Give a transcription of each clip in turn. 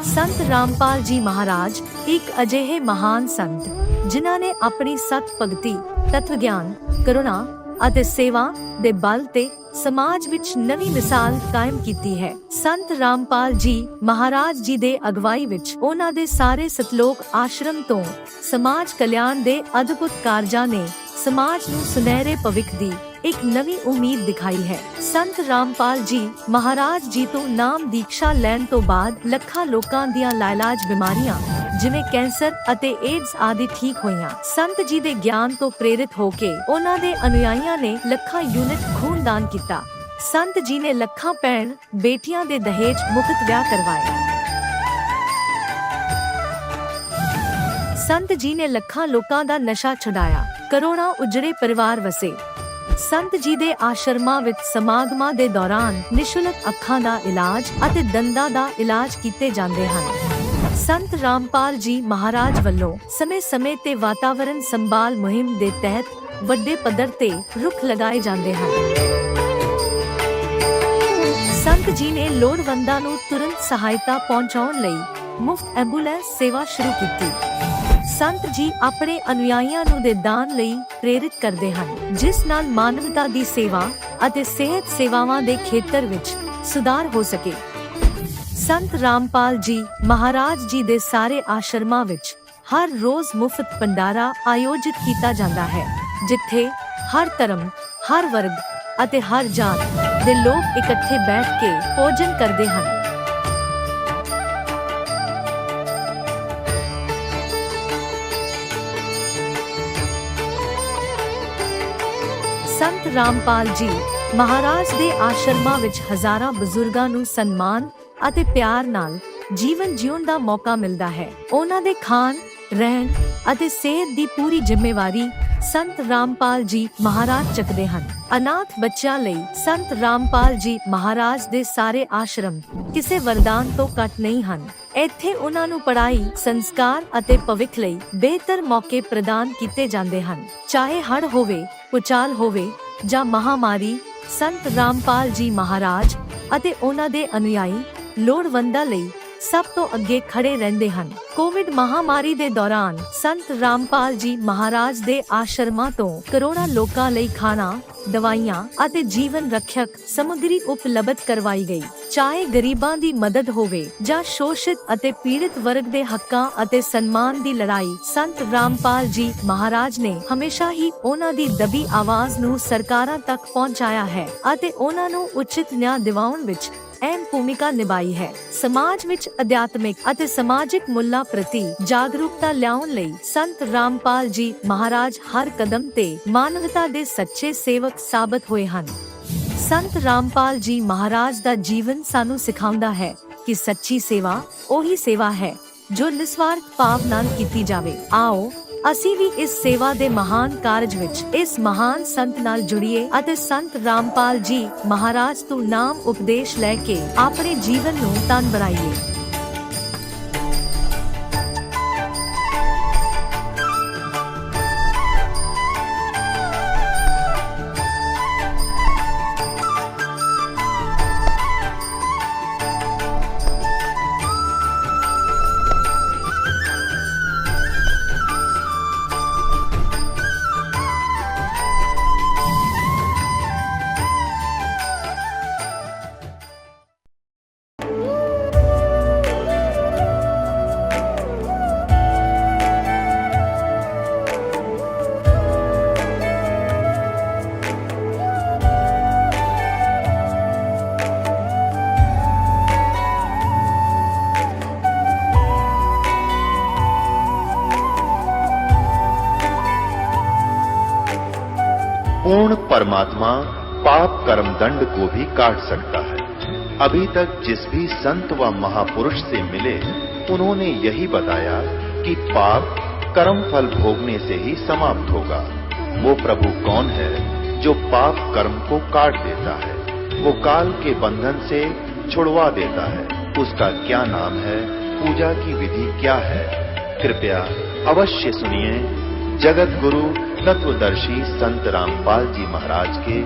संत रामपाल जी महाराज एक अजिहे महान संत जिन्हां ने अपनी सत भगती, तत्व ज्ञान, करुणा ਅਤੇ सेवा ਦੇ बल ਤੇ समाज ਵਿੱਚ ਨਵੀਂ ਮਿਸਾਲ ਕਾਇਮ ਕੀਤੀ ਹੈ। ਸੰਤ ਰਾਮਪਾਲ ਜੀ ਮਹਾਰਾਜ ਜੀ ਦੇ ਅਗਵਾਈ ਵਿੱਚ ਉਹਨਾਂ ਦੇ ਸਾਰੇ ਸਤਲੋਕ ਆਸ਼ਰਮ ਤੋਂ ਸਮਾਜ ਕਲਿਆਣ ਦੇ ਅਦਭੁਤ ਕਾਰਜਾਂ ਨੇ ਸਮਾਜ ਨੂੰ ਸੁਨਹਿਰੇ ਭਵਿੱਖ ਦੀ ਇੱਕ ਨਵੀਂ ਉਮੀਦ ਦਿਖਾਈ ਹੈ। ਸੰਤ ਰਾਮਪਾਲ ਜੀ ਮਹਾਰਾਜ ਜੀ ਤੋਂ ਨਾਮ ਦੀਕਸ਼ਾ ਲੈਣ ਤੋਂ ਬਾਅਦ ਲੱਖਾਂ ਲੋਕਾਂ ਦੀਆਂ ਲਾਇਲਾਜ ਬਿਮਾਰੀਆਂ ਜਿਵੇਂ ਕੈਂਸਰ ਅਤੇ ਏਡਜ਼ ਆਦਿ ਠੀਕ ਹੋਈਆਂ। ਸੰਤ ਜੀ ਦੇ ਗਿਆਨ ਤੋਂ ਪ੍ਰੇਰਿਤ ਹੋ ਕੇ ਉਹਨਾਂ ਦੇ ਅਨੁਯਾਈਆਂ ਨੇ ਲੱਖਾਂ ਯੂਨਿਟ ਖੂਨ ਦਾਨ ਕੀਤਾ। ਸੰਤ ਜੀ ਨੇ ਲੱਖਾਂ ਭੈਣ ਬੇਟੀਆਂ ਦੇ ਦਹੇਜ ਮੁਕਤ ਵਿਆਹ ਕਰਵਾਏ। ਸੰਤ ਜੀ ਨੇ ਲੱਖਾਂ ਲੋਕਾਂ ਦਾ ਨਸ਼ਾ ਛੁਡਾਇਆ, ਕਰੋੜਾਂ ਉਜੜੇ ਪਰਿਵਾਰ ਵਸੇ। ਸੰਤ ਜੀ ਦੇ ਆਸ਼ਰਮਾਂ ਵਿੱਚ ਸਮਾਗਮਾਂ ਦੇ ਦੌਰਾਨ ਨਿਸ਼ੁਲਕ ਅੱਖਾਂ ਦਾ ਇਲਾਜ ਅਤੇ ਦੰਦਾਂ ਦਾ ਇਲਾਜ ਕੀਤੇ ਜਾਂਦੇ ਹਨ। ਸੰਤ ਰਾਮਪਾਲ ਜੀ ਮਹਾਰਾਜ ਵੱਲੋਂ ਸਮੇਂ-ਸਮੇਂ ਤੇ ਵਾਤਾਵਰਣ ਸੰਭਾਲ ਮੁਹਿੰਮ ਦੇ ਤਹਿਤ ਵੱਡੇ ਪੱਧਰ ਤੇ ਰੁੱਖ ਲਗਾਏ ਜਾਂਦੇ ਹਨ। ਸੰਤ ਜੀ ਨੇ ਲੋੜਵੰਦਾਂ ਨੂੰ ਤੁਰੰਤ ਸਹਾਇਤਾ ਪਹੁੰਚਾਉਣ ਲਈ ਮੁਫਤ ਐਂਬੂਲੈਂਸ ਸੇਵਾ ਸ਼ੁਰੂ ਕੀਤੀ। ਸੰਤ ਜੀ ਆਪਣੇ ਅਨੁਯਾਈਆਂ ਨੂੰ ਦੇ ਦਾਨ ਲਈ ਪ੍ਰੇਰਿਤ ਕਰਦੇ ਹਨ, ਜਿਸ ਨਾਲ ਮਾਨਵਤਾ ਦੀ ਸੇਵਾ ਅਤੇ ਸਿਹਤ ਸੇਵਾਵਾਂ ਦੇ ਖੇਤਰ ਵਿੱਚ ਸੁਧਾਰ ਹੋ ਸਕੇ। ਸੰਤ ਰਾਮਪਾਲ ਜੀ ਮਹਾਰਾਜ ਜੀ ਦੇ ਸਾਰੇ ਆਸ਼ਰਮਾਂ ਵਿੱਚ ਹਰ ਰੋਜ਼ ਮੁਫਤ ਭੰਡਾਰਾ ਆਯੋਜਿਤ ਕੀਤਾ ਜਾਂਦਾ ਹੈ, ਜਿੱਥੇ ਹਰ ਧਰਮ, ਹਰ ਵਰਗ ਅਤੇ ਹਰ ਜਾਤ ਦੇ ਲੋਕ ਇਕੱਠੇ ਬੈਠ ਕੇ ਭੋਜਨ ਕਰਦੇ ਹਨ। ਸੰਤ ਰਾਮਪਾਲ ਜੀ ਮਹਾਰਾਜ ਦੇ ਆਸ਼ਰਮਾਂ ਵਿੱਚ ਹਜ਼ਾਰਾਂ ਬਜ਼ੁਰਗਾਂ ਨੂੰ ਸਨਮਾਨ ਅਤੇ ਪਿਆਰ ਨਾਲ ਜੀਵਨ ਜਿਉਣ ਦਾ ਮੌਕਾ ਮਿਲਦਾ ਹੈ। ਉਹਨਾਂ ਦੇ ਖਾਣ, ਰਹਿਣ ਅਤੇ ਸਿਹਤ ਦੀ ਪੂਰੀ ਜ਼ਿੰਮੇਵਾਰੀ ਸੰਤ ਰਾਮਪਾਲ ਜੀ ਮਹਾਰਾਜ ਚੱਕਦੇ ਹਨ। ਅਨਾਥ ਬੱਚਿਆਂ ਲਈ ਸੰਤ ਰਾਮਪਾਲ ਜੀ ਮਹਾਰਾਜ ਦੇ ਸਾਰੇ ਆਸ਼ਰਮ ਕਿਸੇ ਵਰਦਾਨ ਤੋਂ ਘੱਟ ਨਹੀਂ ਹਨ। ਇੱਥੇ ਉਹਨਾਂ ਨੂੰ ਪੜ੍ਹਾਈ, ਸੰਸਕਾਰ ਅਤੇ ਭਵਿੱਖ ਲਈ ਬਿਹਤਰ ਮੌਕੇ ਪ੍ਰਦਾਨ ਕੀਤੇ ਜਾਂਦੇ ਹਨ। ਚਾਹੇ ਹੜ੍ਹ ਹੋਵੇ, ਭੂਚਾਲ ਹੋਵੇ ਜਾਂ ਮਹਾਮਾਰੀ, ਸੰਤ ਰਾਮਪਾਲ ਜੀ ਮਹਾਰਾਜ ਅਤੇ ਉਹਨਾਂ ਦੇ ਅਨੁਯਾਈ ਲੋੜਵੰਦਾਂ ਲਈ ਸਭ ਤੋਂ ਅੱਗੇ ਖੜੇ ਰਹਿੰਦੇ ਹਨ। ਕੋਵਿਡ ਮਹਾਮਾਰੀ ਦੇ ਦੌਰਾਨ ਸੰਤ ਰਾਮਪਾਲ ਜੀ ਮਹਾਰਾਜ ਦੇ ਆਸ਼ਰਮਾਂ ਤੋਂ ਕਰੋੜਾਂ ਲੋਕਾਂ ਲਈ ਖਾਣਾ, ਦਵਾਈਆਂ ਅਤੇ ਜੀਵਨ ਰੱਖਿਅਕ ਸਮੱਗਰੀ ਉਪਲਬਧ ਕਰਵਾਈ ਗਈ। ਚਾਹੇ ਗਰੀਬਾਂ ਦੀ ਮਦਦ ਹੋਵੇ ਜਾਂ ਸ਼ੋਸ਼ਿਤ ਅਤੇ ਪੀੜਿਤ ਵਰਗ ਦੇ ਹੱਕਾਂ ਅਤੇ ਸਨਮਾਨ ਦੀ ਲੜਾਈ, ਸੰਤ ਰਾਮਪਾਲ ਜੀ ਮਹਾਰਾਜ ਨੇ ਹਮੇਸ਼ਾ ਹੀ ਉਹਨਾਂ ਦੀ ਦਬੀ ਆਵਾਜ਼ ਨੂੰ ਸਰਕਾਰਾਂ ਤੱਕ ਪਹੁੰਚਾਇਆ ਹੈ ਅਤੇ ਉਹਨਾਂ ਨੂੰ ਉਚਿਤ ਨਿਆਂ ਦਿਵਾਉਣ ਵਿੱਚ ਅਹਿਮ ਭੂਮਿਕਾ ਨਿਭਾਈ ਹੈ। ਸਮਾਜ ਵਿੱਚ ਅਧਿਆਤਮਿਕ ਅਤੇ ਸਮਾਜਿਕ ਮੁੱਲਾਂ ਪ੍ਰਤੀ ਜਾਗਰੂਕਤਾ ਲਿਆਉਣ ਲਈ ਸੰਤ ਰਾਮਪਾਲ ਜੀ ਮਹਾਰਾਜ ਹਰ ਕਦਮ ਤੇ ਮਾਨਵਤਾ ਦੇ ਸੱਚੇ ਸੇਵਕ ਸਾਬਤ ਹੋਏ ਹਨ। ਸੰਤ ਰਾਮਪਾਲ ਜੀ ਮਹਾਰਾਜ ਦਾ ਜੀਵਨ ਸਾਨੂੰ ਸਿਖਾਉਂਦਾ ਹੈ ਕਿ ਸੱਚੀ ਸੇਵਾ ਉਹੀ ਸੇਵਾ ਹੈ ਜੋ ਨਿਸਵਾਰਥ ਭਾਵ ਨਾਲ ਕੀਤੀ ਜਾਵੇ। ਆਓ ਅਸੀਂ ਵੀ ਇਸ ਸੇਵਾ ਦੇ ਮਹਾਨ ਕਾਰਜ ਵਿੱਚ ਇਸ ਮਹਾਨ ਸੰਤ ਨਾਲ ਜੁੜੀਏ ਅਤੇ ਸੰਤ ਰਾਮਪਾਲ ਜੀ ਮਹਾਰਾਜ ਤੋਂ ਨਾਮ ਉਪਦੇਸ਼ ਲੈ ਕੇ ਆਪਣੇ ਜੀਵਨ ਨੂੰ ਧਨ ਬਣਾਈਏ। पूर्ण परमात्मा पाप कर्म दंड को भी काट सकता है। अभी तक जिस भी संत व महापुरुष से मिले उन्होंने यही बताया कि पाप कर्म फल भोगने से ही समाप्त होगा। वो प्रभु कौन है जो पाप कर्म को काट देता है, वो काल के बंधन से छुड़वा देता है। उसका क्या नाम है, पूजा की विधि क्या है? कृपया अवश्य सुनिए जगत गुरु तत्वदर्शी संत रामपाल जी महाराज के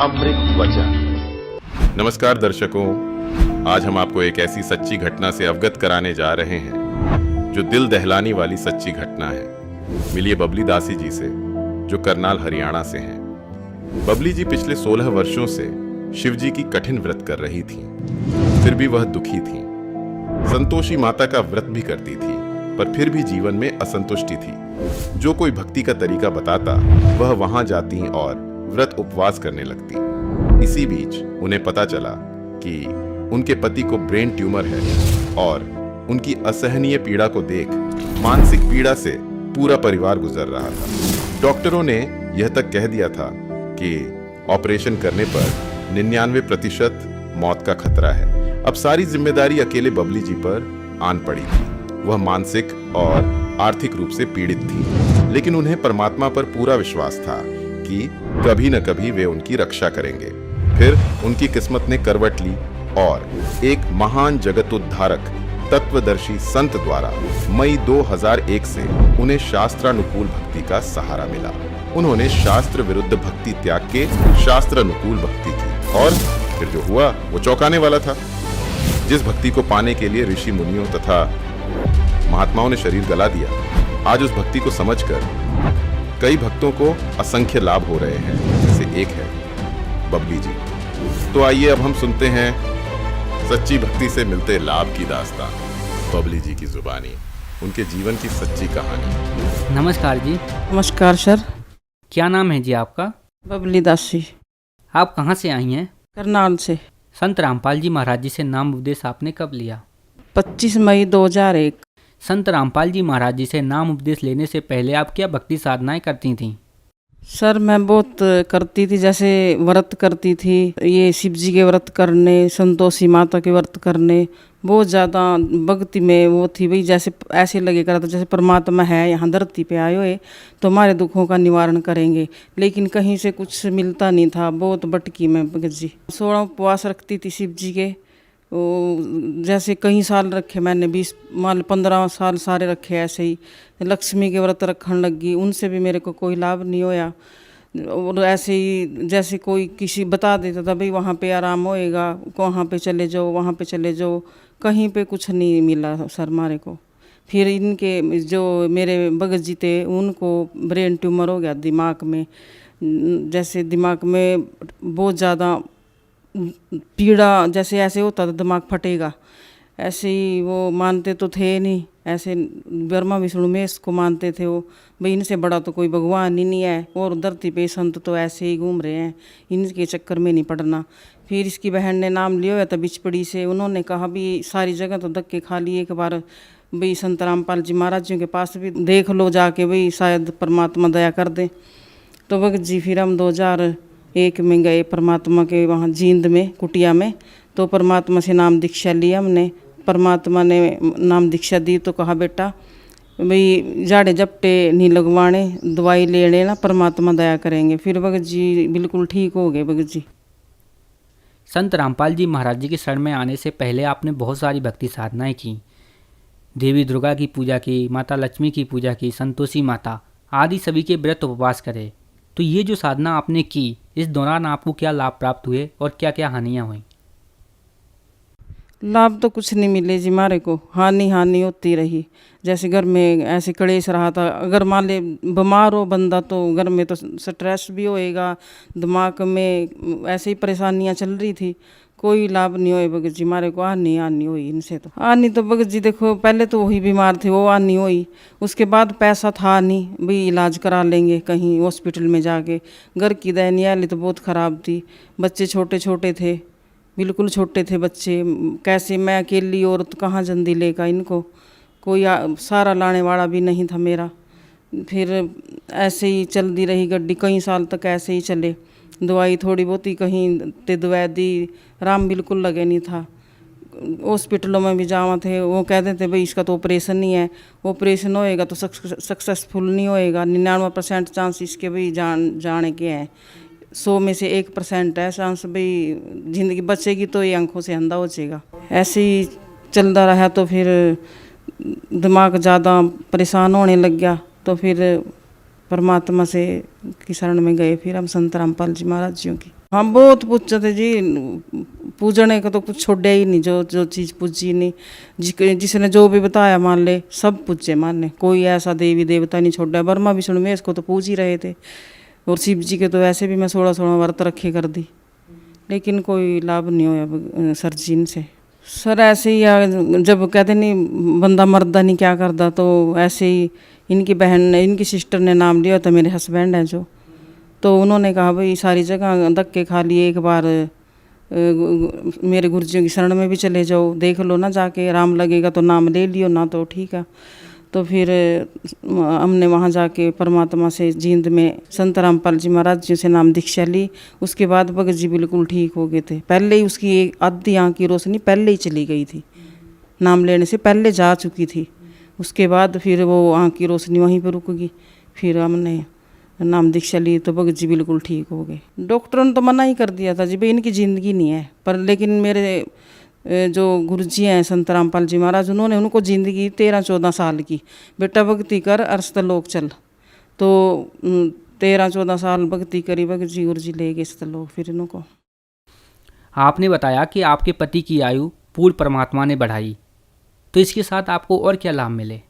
अमृत वचन। नमस्कार दर्शकों, आज हम आपको एक ऐसी सच्ची घटना से अवगत कराने जा रहे हैं जो दिल दहलाने वाली सच्ची घटना है। मिलिए बबली दासी जी से, जो करनाल हरियाणा से हैं। बबली जी पिछले 16 वर्षों से शिव जी की कठिन व्रत कर रही थी, फिर भी वह दुखी थी। संतोषी माता का व्रत भी करती थी, पर फिर भी जीवन में असंतुष्टि थी। जो कोई भक्ति का तरीका बताता वह वहां जाती और व्रत उपवास करने लगती। इसी बीच उन्हें पता चला कि उनके पति को ब्रेन ट्यूमर है और उनकी असहनीय पीड़ा को देख मानसिक पीड़ा से पूरा परिवार गुजर रहा था। डॉक्टरों ने यह तक कह दिया था कि ऑपरेशन करने पर 99% मौत का खतरा है। अब सारी जिम्मेदारी अकेले बबली जी पर आन पड़ी थी। वह मानसिक और आर्थिक रूप से पीड़ित थी, लेकिन उन्हें परमात्मा पर पूरा विश्वास था कि कभी न कभी वे उनकी रक्षा करेंगे। फिर उनकी किस्मत ने करवट ली और एक महान जगतोद्धारक तत्वदर्शी संत द्वारा मई 2001 से उन्हें शास्त्रानुकूल भक्ति का सहारा मिला। उन्होंने शास्त्र विरुद्ध भक्ति त्याग के शास्त्रानुकूल भक्ति की और फिर जो हुआ वो चौंकाने वाला था। जिस भक्ति को पाने के लिए ऋषि मुनियों तथा महात्माओं ने शरीर गला दिया, आज उस भक्ति को समझकर कई भक्तों को असंख्य लाभ हो रहे हैं, जैसे एक है बबली जी। तो आइए अब हम सुनते हैं सच्ची भक्ति से मिलते लाभ की दास्तान, बबली जी की जुबानी, उनके जीवन की सच्ची कहानी। नमस्कार जी। नमस्कार सर। क्या नाम है जी आपका? बबली दासी। आप कहाँ से आई हैं? करनाल से। संत रामपाल जी महाराज जी से नाम उपदेश आपने कब लिया? 25 मई 2001। संत रामपाल जी महाराज जी से नाम उपदेश लेने से पहले आप क्या भक्ति साधनाएं करती थीं? सर मैं बहुत करती थी, जैसे व्रत करती थी, ये शिव जी के व्रत करने, संतोषी माता के व्रत करने, बहुत ज़्यादा भक्ति में वो थी भाई। जैसे ऐसे लगे करा था जैसे परमात्मा है यहाँ धरती पे आए हुए तो हमारे दुखों का निवारण करेंगे, लेकिन कहीं से कुछ मिलता नहीं था। बहुत भटकी मैं भगत जी। 16 उपवास रखती थी शिव जी के। वो जैसे कई साल रखे मैंने, 20 मान 15 साल सारे रखे ऐसे ही। लक्ष्मी के व्रत रखने लगी, उनसे भी मेरे को कोई लाभ नहीं होया। और ऐसे ही जैसे कोई किसी बता देता था भाई वहाँ पे आराम होएगा, वहाँ पे चले जाओ, वहाँ पे चले जाओ, कहीं पे कुछ नहीं मिला सर मारे को। फिर इनके जो मेरे भगत जी थे उनको ब्रेन ट्यूमर हो गया दिमाग में। जैसे दिमाग में बहुत ज़्यादा पीड़ा, जैसे ऐसे होता था दिमाग फटेगा, ऐसे ही वो मानते तो थे नहीं। ऐसे ब्रह्मा विष्णु महेश को मानते थे वो, भाई इनसे बड़ा तो कोई भगवान ही नहीं है और धरती पे संत तो ऐसे ही घूम रहे हैं, इनके चक्कर में नहीं पड़ना। फिर इसकी बहन ने नाम लिया हुआ था बिचपड़ी से। उन्होंने कहा भी सारी जगह तो धक्के खा लिए, एक बार भाई संत रामपाल जी महाराज जी के पास भी देख लो जाके, भाई शायद परमात्मा दया कर दे। तो भगत जी फिर हम 2001 में गए परमात्मा के वहाँ जींद में कुटिया में। तो परमात्मा से नाम दीक्षा लिया हमने। परमात्मा ने नाम दीक्षा दी तो कहा बेटा भाई जाड़े जपटे नहीं लगवाने, दवाई लेने ना, परमात्मा दया करेंगे। फिर भगत जी बिल्कुल ठीक हो गए भगत जी। संत रामपाल जी महाराज जी के शरण में आने से पहले आपने बहुत सारी भक्ति साधनाएं की। देवी दुर्गा की पूजा की, माता लक्ष्मी की पूजा की, संतोषी माता आदि सभी के व्रत उपवास करे। तो ये जो साधना आपने की, इस दौरान आपको क्या लाभ प्राप्त हुए और क्या क्या हानियाँ हुई? लाभ तो कुछ नहीं मिले जी मारे को, हानि होती रही। जैसे घर में ऐसे कलेश रहा था, अगर मान ले बीमार हो बंदा तो घर में तो स्ट्रेस भी होएगा, दिमाग में ऐसे ही परेशानियां चल रही थी। कोई लाभ नहीं हुए भगत जी मारे को, हानि हुई इनसे। तो हानि तो भगत जी देखो, पहले तो वही बीमार थे, वो हानि हुई। उसके बाद पैसा था नहीं भाई इलाज करा लेंगे कहीं हॉस्पिटल में जाके। घर की दयनीय हालत तो बहुत ख़राब थी। बच्चे छोटे छोटे थे, बिल्कुल छोटे थे बच्चे। कैसे मैं अकेली औरत कहाँ जल्दी लेगा इनको, कोई सारा लाने वाला भी नहीं था मेरा। फिर ऐसे ही चलती रही गड्डी, कई साल तक ऐसे ही चले। दवाई थोड़ी बहुत ही कहीं ते दवाई दी, राम बिल्कुल लगे नहीं था। हॉस्पिटलों में भी जावा थे, वो कहते थे भाई इसका तो ऑपरेशन नहीं है, ऑपरेशन होएगा तो सक्सेसफुल नहीं होएगा। 99% चांस इसके भाई जाने के हैं, 100 में से 1% है चांस भाई जिंदगी बचेगी तो ये आंखों से अंधा हो जाएगा। ऐसे ही चलता रहा तो फिर दिमाग ज़्यादा परेशान होने लग गया। तो फिर परमात्मा से की शरण में गए, फिर हम संत रामपाल जी महाराज जी की। हाँ बहुत पूछते थे जी, पूजने का तो कुछ छोड़ा ही नहीं, जो जो चीज़ पूजी नहीं, जिसने जो भी बताया मान ले, सब पूछे मानने, कोई ऐसा देवी देवता नहीं छोड़ा। ब्रह्मा विष्णु महेश को तो पूज ही रहे थे, और शिव जी के तो वैसे भी मैं 16 व्रत रखे कर दी, लेकिन कोई लाभ नहीं होया सर जी इनसे। सर ऐसे ही जब कहते नहीं बंदा मरदा नहीं क्या करता, तो ऐसे ही इनकी बहन ने, इनकी सिस्टर ने नाम लिया था, मेरे हस्बैंड हैं जो, तो उन्होंने कहा भाई सारी जगह धक्के खा लिए, एक बार मेरे गुरुजियों की शरण में भी चले जाओ, देख लो ना जाके, राम लगेगा तो नाम ले लियो, ना तो ठीक है। तो फिर हमने वहाँ जाके परमात्मा से जींद में संत रामपाल जी महाराज जी से नाम दीक्षा ली। उसके बाद भगत जी बिल्कुल ठीक हो गए थे। पहले ही उसकी एक आधी आँख की रोशनी पहले ही चली गई थी, नाम लेने से पहले जा चुकी थी। उसके बाद फिर वो आँख की रोशनी वहीं पर रुक गई। फिर हमने नाम दीक्षा ली तो भगत जी बिल्कुल ठीक हो गए। डॉक्टरों ने तो मना ही कर दिया था जी भाई इनकी ज़िंदगी नहीं है, पर लेकिन मेरे जो गुरुजी हैं संत रामपाल जी महाराज, उन्होंने उनको ज़िंदगी 13-14 साल की, बेटा भक्ति कर अरस्तलोक चल। तो 13-14 साल भक्ति करी, भगत जी गुरु जी ले गए अरस्तलोक फिर इनको। आपने बताया कि आपके पति की आयु पूर्ण परमात्मा ने बढ़ाई, तो इसके साथ आपको और क्या लाभ मिले?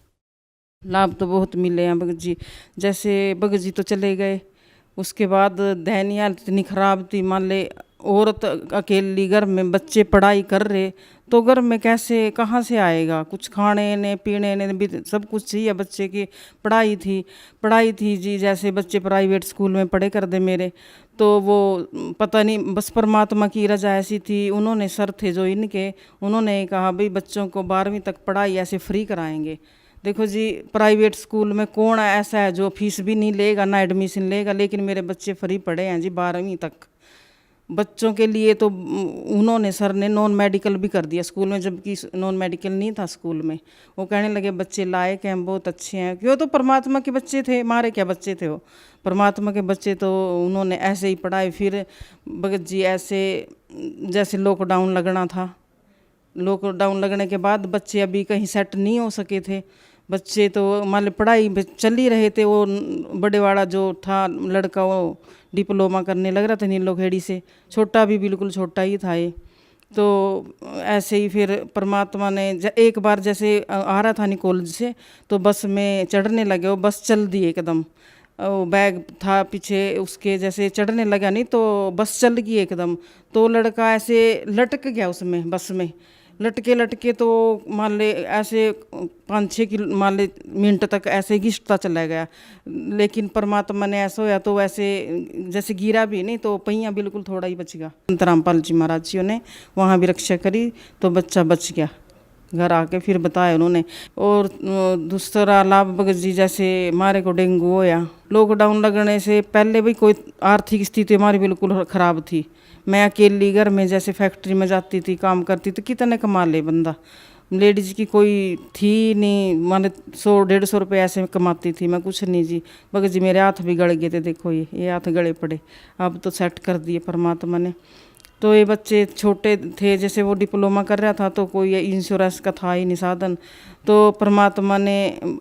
लाभ तो बहुत मिले हैं भगत जी। जैसे भगत जी तो चले गए, उसके बाद दहनिया इतनी खराब थी, मान ले औरत अकेली घर में, बच्चे पढ़ाई कर रहे, तो घर में कैसे कहाँ से आएगा, कुछ खाने ने पीने ने भी सब कुछ चाहिए। बच्चे की पढ़ाई थी जी, जैसे बच्चे प्राइवेट स्कूल में पढ़े कर दे मेरे, तो वो पता नहीं बस परमात्मा की रजा ऐसी थी। उन्होंने सर थे जो इनके, उन्होंने कहा भाई बच्चों को 12वीं तक पढ़ाई ऐसे फ्री कराएंगे। देखो जी प्राइवेट स्कूल में कौन ऐसा है जो फीस भी नहीं लेगा ना एडमिशन लेगा, लेकिन मेरे बच्चे फ्री पढ़े हैं जी 12वीं तक। बच्चों के लिए तो उन्होंने सर ने नॉन मेडिकल भी कर दिया स्कूल में, जबकि नॉन मेडिकल नहीं था स्कूल में। वो कहने लगे बच्चे लायक हैं, बहुत अच्छे हैं, क्यों तो परमात्मा के बच्चे थे, मारे क्या बच्चे थे वो, परमात्मा के बच्चे। तो उन्होंने ऐसे ही पढ़ाई। फिर भगत जी ऐसे जैसे लॉकडाउन लगना था, लॉकडाउन लगने के बाद बच्चे अभी कहीं सेट नहीं हो सके थे बच्चे, तो मान लो पढ़ाई चल ही रहे थे। वो बड़े वाला जो था लड़का वो डिप्लोमा करने लग रहा था नीलोखेड़ी से, छोटा भी बिल्कुल छोटा ही था ये। तो ऐसे ही फिर परमात्मा ने एक बार जैसे आ रहा था नहीं कॉलेज से, तो बस में चढ़ने लगे, वो बस चल दी एकदम, वो बैग था पीछे उसके, जैसे चढ़ने लगा नहीं तो बस चल गई एकदम। तो लड़का ऐसे लटक गया उसमें, बस में लटके तो मान ले ऐसे 5-6 मान ले मिनट तक ऐसे घिसता चला गया। लेकिन परमात्मा ने ऐसा होया तो वैसे जैसे गिरा भी नहीं, तो पहिया बिल्कुल थोड़ा ही बच गया। संत रामपाल जी महाराज जी ने वहाँ भी रक्षा करी तो बच्चा बच गया। घर आके फिर बताया उन्होंने। और दूसरा लाभ भगत जी जैसे हमारे को डेंगू होया, लॉकडाउन लगने से पहले भी कोई आर्थिक स्थिति हमारी बिल्कुल ख़राब थी। मैं अकेली घर में जैसे फैक्ट्री में जाती थी, काम करती तो कितने कमा ले बंदा, लेडीज़ की कोई थी नहीं, माने 100-150 रुपये ऐसे कमाती थी मैं, कुछ नहीं जी। भगत जी मेरे हाथ भी गड़ गए थे, देखो ये हाथ गड़े पड़े, अब तो सेट कर दिए परमात्मा ने। तो ये बच्चे छोटे थे, जैसे वो डिप्लोमा कर रहा था तो कोई इंश्योरेंस का था ही नहीं साधन, तो परमात्मा ने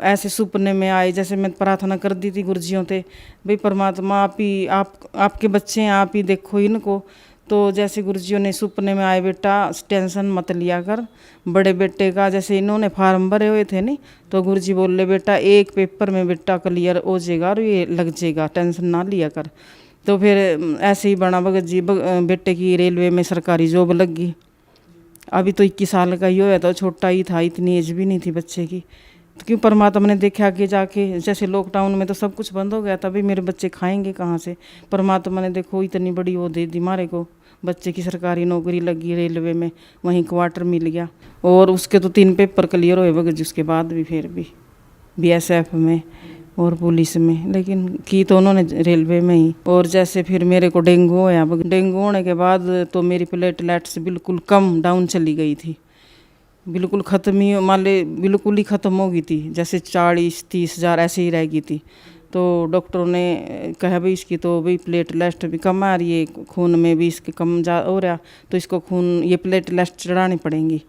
ऐसे सपने में आए, जैसे मैं प्रार्थना कर दी थी गुरुजियों से, भाई परमात्मा आपके बच्चे हैं, आप ही देखो इनको। तो जैसे गुरुजियों ने सपने में आए, बेटा टेंशन मत लिया कर, बड़े बेटे का जैसे इन्होंने फार्म भरे हुए थे नहीं, तो गुरुजी बोले बेटा एक पेपर में बेटा क्लियर हो जाएगा और ये लग जाएगा, टेंशन ना लिया कर। तो फिर ऐसे ही बना भगत जी, बेटे की रेलवे में सरकारी जॉब लग गई। अभी तो 21 साल का ही होया था, छोटा ही था, इतनी एज भी नहीं थी बच्चे की। तो क्यों परमात्मा ने देखा कि जाके जैसे लॉकडाउन में तो सब कुछ बंद हो गया था, भाई मेरे बच्चे खाएंगे कहाँ से। परमात्मा ने देखो इतनी बड़ी वो दे दी मारे को, बच्चे की सरकारी नौकरी लगी रेलवे में, वहीं क्वार्टर मिल गया। और उसके तो 3 पेपर क्लियर हुए भगत जी, उसके बाद भी फिर भी BSF में और पुलिस में, लेकिन की तो उन्होंने रेलवे में ही। और जैसे फिर मेरे को डेंगू होया, डेंगू होने के बाद तो मेरी प्लेटलेट्स बिल्कुल कम डाउन चली गई थी, बिल्कुल ख़त्म ही, मान ले बिल्कुल ही ख़त्म हो गई थी, जैसे 40-30 हज़ार ऐसे ही रह गई थी। तो डॉक्टरों ने कहा भाई इसकी तो भाई प्लेटलेट्स भी कम आ रही है, खून में भी इसके कम जा हो रहा, तो इसको खून ये प्लेटलेट्स चढ़ानी पड़ेंगी।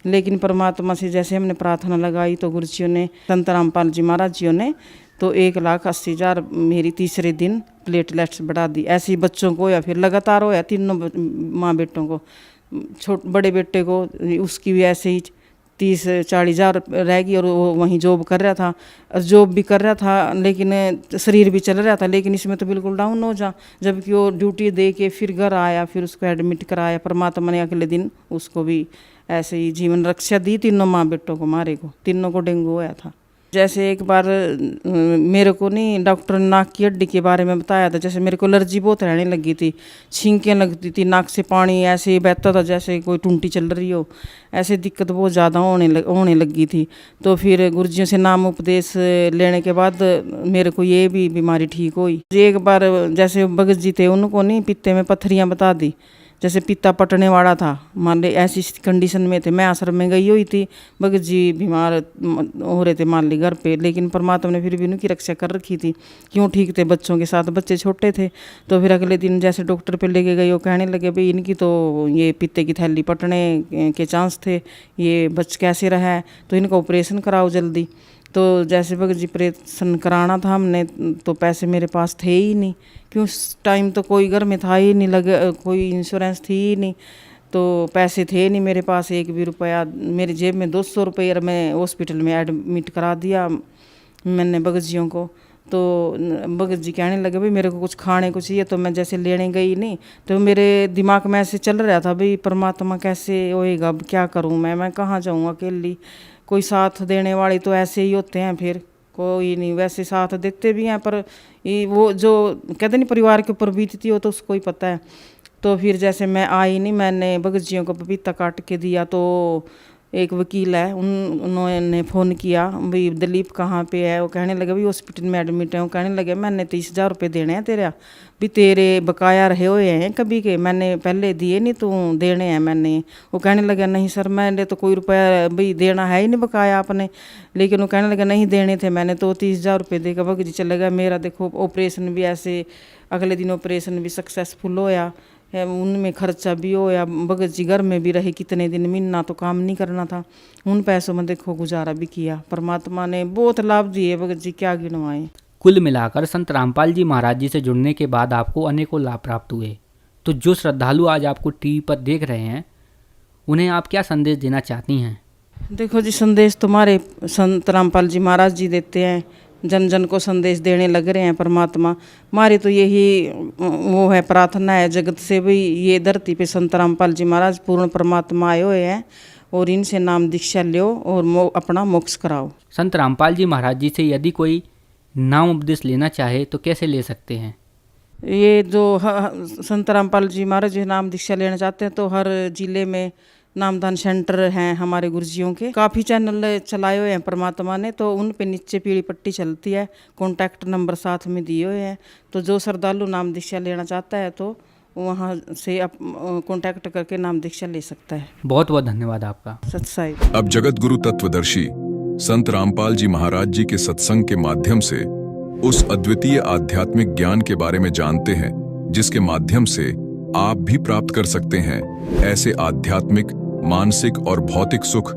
लेकिन परमात्मा से जैसे हमने प्रार्थना लगाई तो गुरुजियों ने, संत रामपाल जी महाराज जी ने तो 1,80,000 मेरी तीसरे दिन प्लेटलेट्स बढ़ा दी। ऐसे ही बच्चों को या फिर लगातार होया तीनों माँ बेटों को। बड़े बेटे को उसकी भी ऐसे ही 30-40,000 रह गई और वो वहीं जॉब कर रहा था, और जॉब भी कर रहा था लेकिन शरीर भी चल रहा था, लेकिन इसमें तो बिल्कुल डाउन हो जा। जबकि वो ड्यूटी दे के फिर घर आया, फिर उसको एडमिट कराया। परमात्मा ने अगले दिन उसको भी ऐसे ही जीवन रक्षा दी। तीनों माँ बेटों को, मारे को तीनों को डेंगू होया था। जैसे एक बार मेरे को नहीं डॉक्टर ने नाक की हड्डी के बारे में बताया था। जैसे मेरे को एलर्जी बहुत रहने लगी थी, छींकें लगती थी, नाक से पानी ऐसे बहता था जैसे कोई टूंटी चल रही हो। ऐसे दिक्कत बहुत ज़्यादा होने लगी थी। तो फिर गुरुजियों से नाम उपदेश लेने के बाद मेरे को ये भी बीमारी ठीक हुई। एक बार जैसे भगत जी थे, उनको नहीं पित्ते में पत्थरियाँ बता दी, जैसे पिता पटने वाला था। मान ले ऐसी कंडीशन में थे। मैं आश्रम में गई हुई थी, भगत जी बीमार हो रहे थे मान ली घर पे, लेकिन परमात्मा ने फिर भी उनकी रक्षा कर रखी थी। क्यों ठीक थे बच्चों के साथ, बच्चे छोटे थे। तो फिर अगले दिन जैसे डॉक्टर पे लेके गई, वो कहने लगे भाई इनकी तो ये पित्ते की थैली पटने के चांस थे, ये बच कैसे रहा है, तो इनका ऑपरेशन कराओ जल्दी। तो जैसे भगत जी ऑपरेशन कराना था हमने, तो पैसे मेरे पास थे ही नहीं, क्यों उस टाइम तो कोई घर में था ही नहीं, लगे कोई इंश्योरेंस थी ही नहीं, तो पैसे थे नहीं मेरे पास एक भी रुपया। मेरी जेब में 200 रुपये, मैं हॉस्पिटल में एडमिट करा दिया मैंने भगत जियों को। तो भगत जी कहने लगे भाई मेरे को कुछ खाने को चाहिए। तो मैं जैसे लेने गई नहीं, तो मेरे दिमाग में ऐसे चल रहा था भाई परमात्मा कैसे होएगा, अब क्या करूँ मैं कहाँ जाऊँ अकेली, कोई साथ देने वाले तो ऐसे ही होते हैं, फिर कोई नहीं। वैसे साथ देते भी हैं, पर ये वो जो कहते नहीं परिवार के ऊपर बीतती हो तो उसको ही पता है। तो फिर जैसे मैं आई नहीं, मैंने भगत जियों को पपीता काट के दिया। तो एक वकील है, उन्होंने फ़ोन किया भाई दिलीप कहाँ पे है। वो कहने लगे भाई हॉस्पिटल में एडमिट है। वो कहने लगे मैंने 30,000 रुपये देने हैं तेरा, भी तेरे बकाया रहे हुए हैं कभी के, मैंने पहले दिए नहीं, तू देने हैं मैंने। वो कहने लगे नहीं सर मैंने तो कोई रुपया भाई देना है ही नहीं बकाया आपने। लेकिन वो कहने लगे नहीं देने थे मैंने, तो 30,000 रुपये देकर भगत जी चले गए। मेरा देखो ऑपरेशन भी ऐसे अगले दिन ऑपरेशन भी सक्सेसफुल होया है, उनमें खर्चा भी होया। भगत जी घर में भी रहे कितने दिन, महीना तो काम नहीं करना था, उन पैसों में देखो गुजारा भी किया। परमात्मा ने बहुत लाभ दिए भगत जी, क्या गिनवाएं। कुल मिलाकर संत रामपाल जी महाराज जी से जुड़ने के बाद आपको अनेकों लाभ प्राप्त हुए। तो जो श्रद्धालु आज आपको टीवी पर देख रहे हैं, उन्हें आप क्या संदेश देना चाहती हैं? देखो जी, संदेश तुम्हारे संत रामपाल जी महाराज जी देते हैं, जन जन को संदेश देने लग रहे हैं परमात्मा। हमारी तो यही वो है, प्रार्थना है जगत से भी, ये धरती पे संत रामपाल जी महाराज पूर्ण परमात्मा आए हुए हैं, और इनसे नाम दीक्षा लो और अपना मोक्ष कराओ। संत रामपाल जी महाराज जी से यदि कोई नाम उपदेश लेना चाहे तो कैसे ले सकते हैं? ये जो संत रामपाल जी महाराज जी नाम दीक्षा लेना चाहते हैं, तो हर जिले में नामदान सेंटर हैं हमारे गुरुजियों के। काफ़ी चैनल चलाए हुए हैं परमात्मा ने, तो उन पे नीचे पीली पट्टी चलती है, कॉन्टैक्ट नंबर साथ में दिए हुए हैं। तो जो श्रद्धालु नाम दीक्षा लेना चाहता है तो वहाँ से कॉन्टैक्ट करके नाम दीक्षा ले सकता है। बहुत बहुत धन्यवाद आपका। सत्साई। अब जगत गुरु तत्वदर्शी संत रामपाल जी महाराज जी के सत्संग के माध्यम से उस अद्वितीय आध्यात्मिक ज्ञान के बारे में जानते हैं, जिसके माध्यम से आप भी प्राप्त कर सकते हैं ऐसे आध्यात्मिक, मानसिक और भौतिक सुख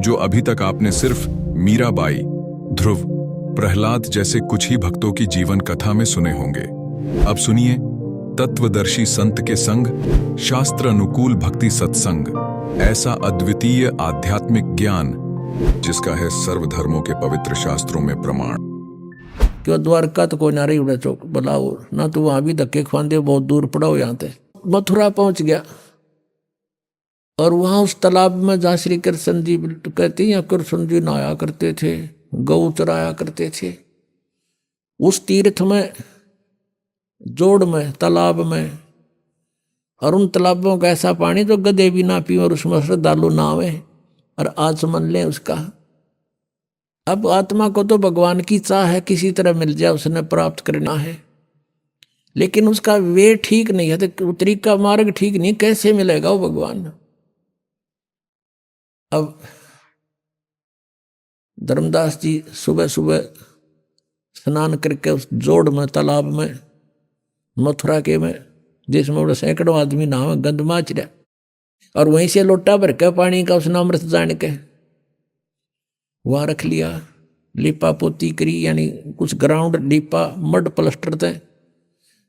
जो अभी तक आपने सिर्फ मीराबाई, ध्रुव, प्रहलाद जैसे कुछ ही भक्तों की जीवन कथा में सुने होंगे। अब सुनिए तत्वदर्शी संत के संग शास्त्र अनुकूल भक्ति सत्संग, ऐसा अद्वितीय आध्यात्मिक ज्ञान जिसका है सर्वधर्मों के पवित्र शास्त्रों में प्रमाण। क्यों द्वारका तो कोई ना रही उड़ा चौक बुलाओ ना, तो वहां भी धक्के खाते, बहुत दूर पड़ा हो। यहाँ थे मथुरा पहुंच गया, और वहां उस तालाब में जहाँ श्री कृष्ण जी कहते हैं कृष्ण जी नहाया करते थे, गौ चराया करते थे, उस तीर्थ में, जोड़ में, तालाब में, और उन तालाबों का ऐसा पानी तो गधे भी ना पी, और उसमें श्रद्धालु नहावे और आचमन ले उसका। अब आत्मा को तो भगवान की चाह है किसी तरह मिल जाए, उसने प्राप्त करना है, लेकिन उसका वे ठीक नहीं है, तो तरीका मार्ग ठीक नहीं, कैसे मिलेगा वो भगवान। अब धर्मदास जी सुबह सुबह स्नान करके उस जोड़ में, तालाब में, मथुरा के में, जिसमें बड़े सैकड़ों आदमी नहावे, गंद माच रहा, और वहीं से लोटा भर के पानी का उसने अमृत जान के वहां रख लिया। लिपा पोती करी, यानी कुछ ग्राउंड लिपा, मड प्लास्टर थे,